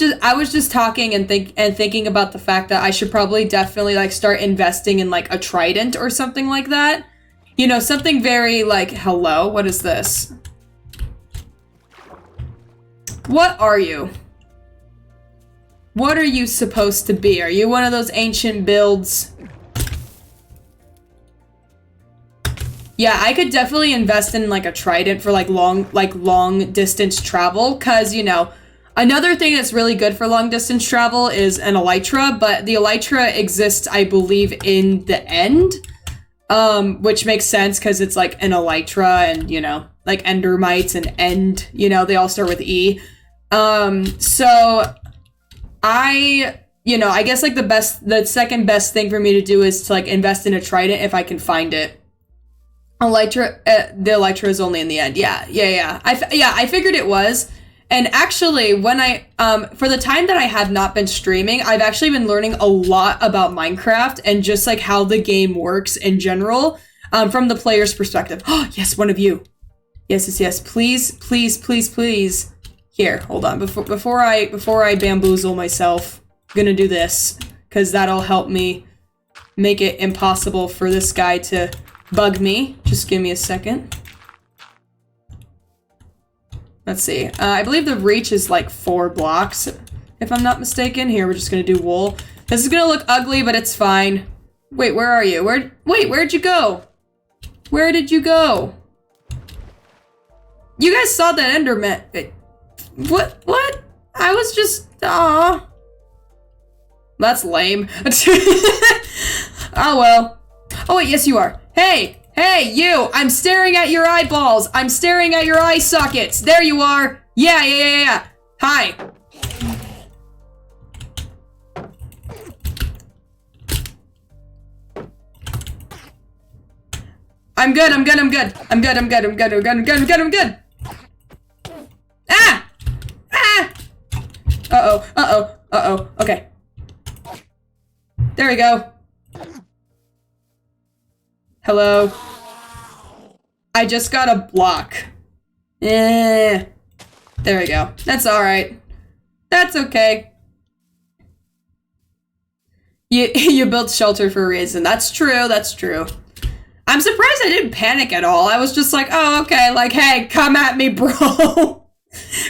just talking and thinking about the fact that I should probably definitely like start investing in like a trident or something like that. You know, something very like, hello, what is this? What are you? What are you supposed to be? Are you one of those ancient builds? Yeah, I could definitely invest in like a trident for like long distance travel, cause you know, another thing that's really good for long distance travel is an elytra, but the elytra exists, I believe, in the end, which makes sense because it's like an elytra, and you know, like endermites and end, you know, they all start with E. So I guess like the second best thing for me to do is to like invest in a trident if I can find it. Elytra, the elytra is only in the end. Yeah. I figured it was. And actually, when for the time that I have not been streaming, I've actually been learning a lot about Minecraft and just like how the game works in general, from the player's perspective. Oh, yes, one of you. Yes. Please. Here, hold on. Before I bamboozle myself, I'm gonna do this, because that'll help me make it impossible for this guy to bug me. Just give me a second. Let's see. I believe the reach is like 4 blocks, if I'm not mistaken. Here, we're just gonna do wool. This is gonna look ugly, but it's fine. Wait, where are you? Where'd you go? Where did you go? You guys saw that Enderman. What? I was just... Aw. That's lame. Oh, well. Oh, wait, yes, you are. Hey, you! I'm staring at your eyeballs! I'm staring at your eye sockets! There you are! Yeah. Hi! I'm good. Ah! Uh-oh. Okay. There we go. Hello. I just got a block. There we go. That's alright. That's okay. You built shelter for a reason. That's true. I'm surprised I didn't panic at all. I was just like, oh, okay, like, hey, come at me, bro.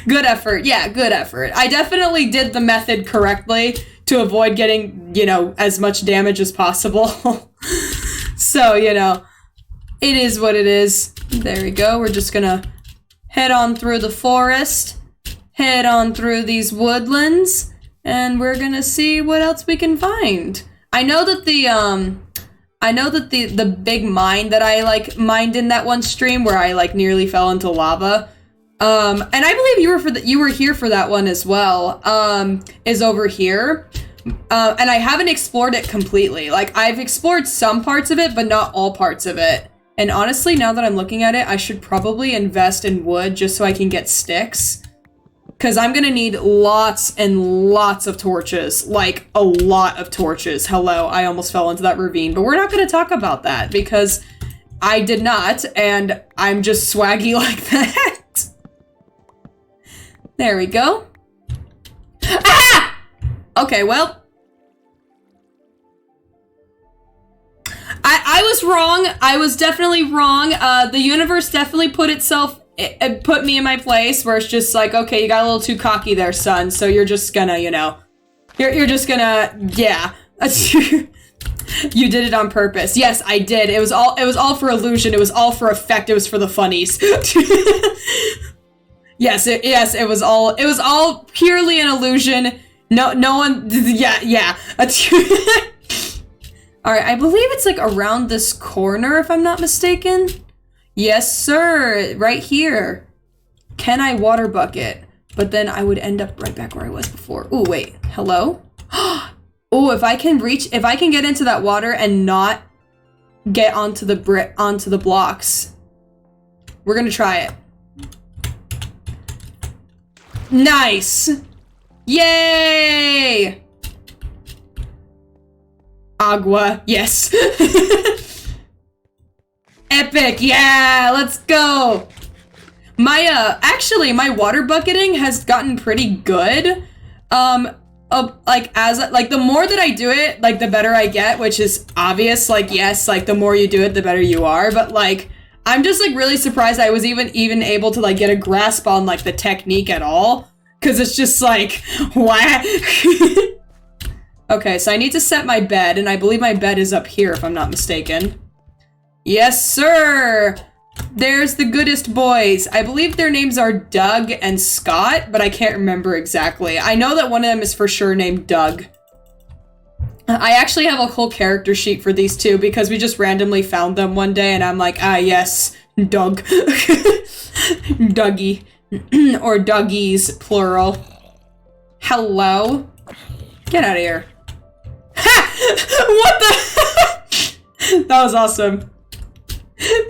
Good effort. Yeah, good effort. I definitely did the method correctly to avoid getting, you know, as much damage as possible. So, you know, it is what it is. There we go. We're just gonna head on through the forest, head on through these woodlands, and we're gonna see what else we can find. I know that the big mine that I like mined in that one stream where I like nearly fell into lava, and I believe you were here for that one as well, is over here. And I haven't explored it completely. Like, I've explored some parts of it, but not all parts of it. And honestly, now that I'm looking at it, I should probably invest in wood just so I can get sticks. Because I'm gonna need lots and lots of torches. Like, a lot of torches. Hello, I almost fell into that ravine. But we're not gonna talk about that, because I did not, and I'm just swaggy like that. There we go. Ah! Okay, well. I was wrong. I was definitely wrong. The universe definitely put me in my place where it's just like, okay, you got a little too cocky there, son. So you're just gonna, you know, you're just gonna, yeah. You did it on purpose. Yes, I did. It was all for illusion. It was all for effect. It was for the funnies. Yes, it was all purely an illusion. No one, yeah. All right, I believe it's like around this corner, if I'm not mistaken. Yes, sir, right here. Can I water bucket? But then I would end up right back where I was before. Ooh, wait, hello? Ooh, if I can get into that water and not get onto the blocks. We're gonna try it. Nice! Yay! Agua, yes. Epic, yeah, let's go. Actually, my water bucketing has gotten pretty good. Like, the more that I do it, like, the better I get, which is obvious. Like, yes, like, the more you do it, the better you are. But, like, I'm just, like, really surprised I was even able to, like, get a grasp on, like, the technique at all. Because it's just, like, what? Okay, so I need to set my bed, and I believe my bed is up here, if I'm not mistaken. Yes, sir! There's the goodest boys. I believe their names are Doug and Scott, but I can't remember exactly. I know that one of them is for sure named Doug. I actually have a whole character sheet for these two, because we just randomly found them one day, and I'm like, ah, yes, Doug. Dougie. Or Dougies, plural. Hello? Get out of here. What the? That was awesome.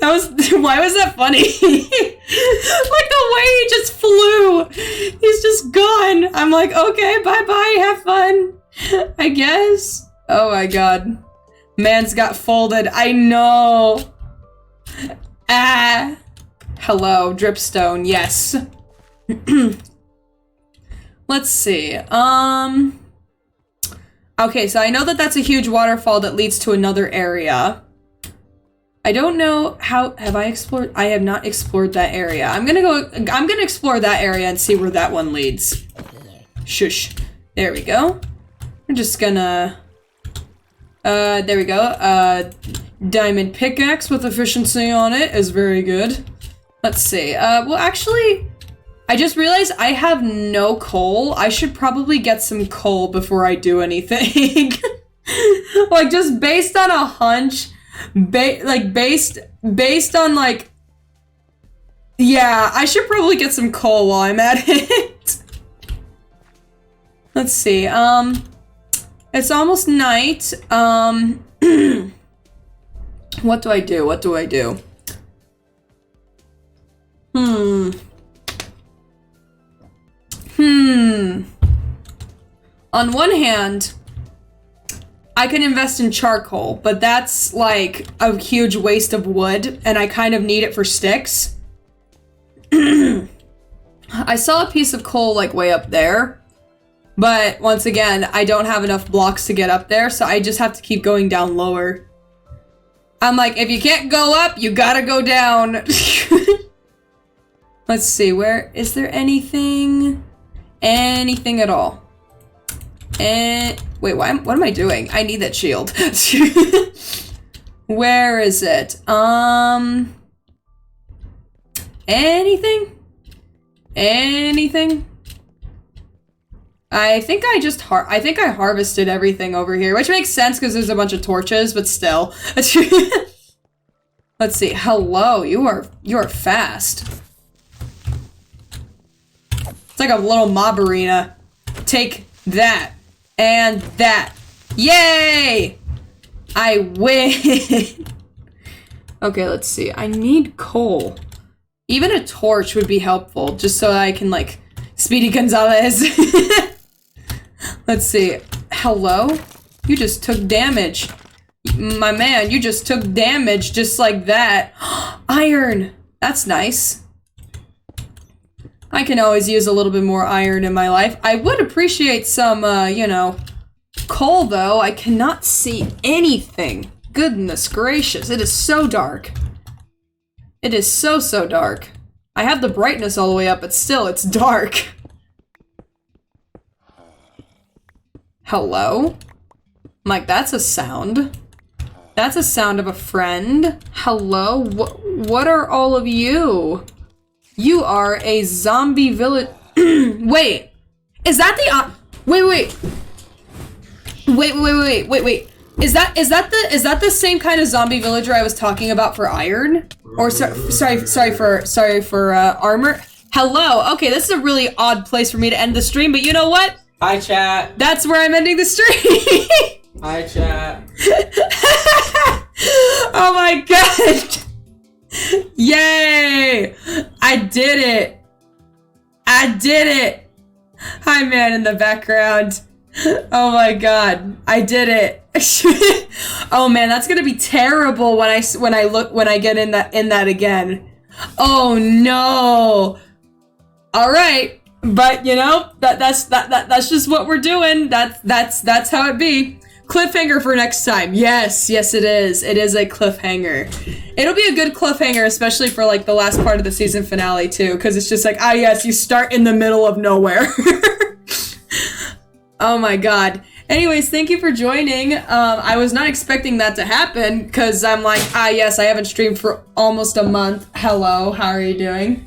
Why was that funny? Like, the way he just flew. He's just gone. I'm like, okay, bye-bye, have fun. I guess. Oh my god. Man's got folded. I know. Ah. Hello, dripstone, yes. Let's see. Okay, so I know that that's a huge waterfall that leads to another area. I don't know how, have I explored? I have not explored that area. I'm gonna explore that area and see where that one leads. Shush. There we go. We're just gonna, there we go. Diamond pickaxe with efficiency on it is very good. Let's see. Well, actually, I just realized I have no coal. I should probably get some coal before I do anything. Like, just based on a hunch, based on, like, yeah, I should probably get some coal while I'm at it. Let's see. It's almost night. What do I do? On one hand, I can invest in charcoal, but that's like a huge waste of wood, and I kind of need it for sticks. I saw a piece of coal like way up there, but once again, I don't have enough blocks to get up there, so I just have to keep going down lower. I'm like, if you can't go up, you gotta go down. Let's see, where is there anything? Anything at all? And wait, what am I doing? I need that shield. Where is it? Anything? Anything? I think I harvested everything over here, which makes sense because there's a bunch of torches, but still. Let's see. Hello, you are fast. It's like a little mob arena. Take that and that. Yay! I win. Okay, let's see. I need coal. Even a torch would be helpful, just so I can, like, Speedy Gonzalez. Let's see. Hello? You just took damage. My man, you just took damage just like that. Iron! That's nice. I can always use a little bit more iron in my life. I would appreciate some, you know, coal, though. I cannot see anything. Goodness gracious, it is so dark. It is so dark. I have the brightness all the way up, but still, it's dark. Hello? I'm like, that's a sound. That's a sound of a friend. Hello? What are all of you? You are a zombie village. Wait. Is that the wait. Is that the same kind of zombie villager I was talking about for iron? Or sorry for armor? Hello. Okay, this is a really odd place for me to end the stream, but you know what? Hi, chat. That's where I'm ending the stream. Hi, chat. Oh my god. Yay! I did it. I did it. Hi, man in the background. Oh my god, I did it. Oh man, that's gonna be terrible when I get in that again. Oh no. All right. But you know, that's just what we're doing. That's how it be. Cliffhanger for next time. Yes, it is. It is a cliffhanger. It'll be a good cliffhanger, especially for like the last part of the season finale too, because it's just like, ah yes, you start in the middle of nowhere. Oh my god. Anyways, thank you for joining. I was not expecting that to happen, because I'm like, ah yes, I haven't streamed for almost a month. Hello, how are you doing?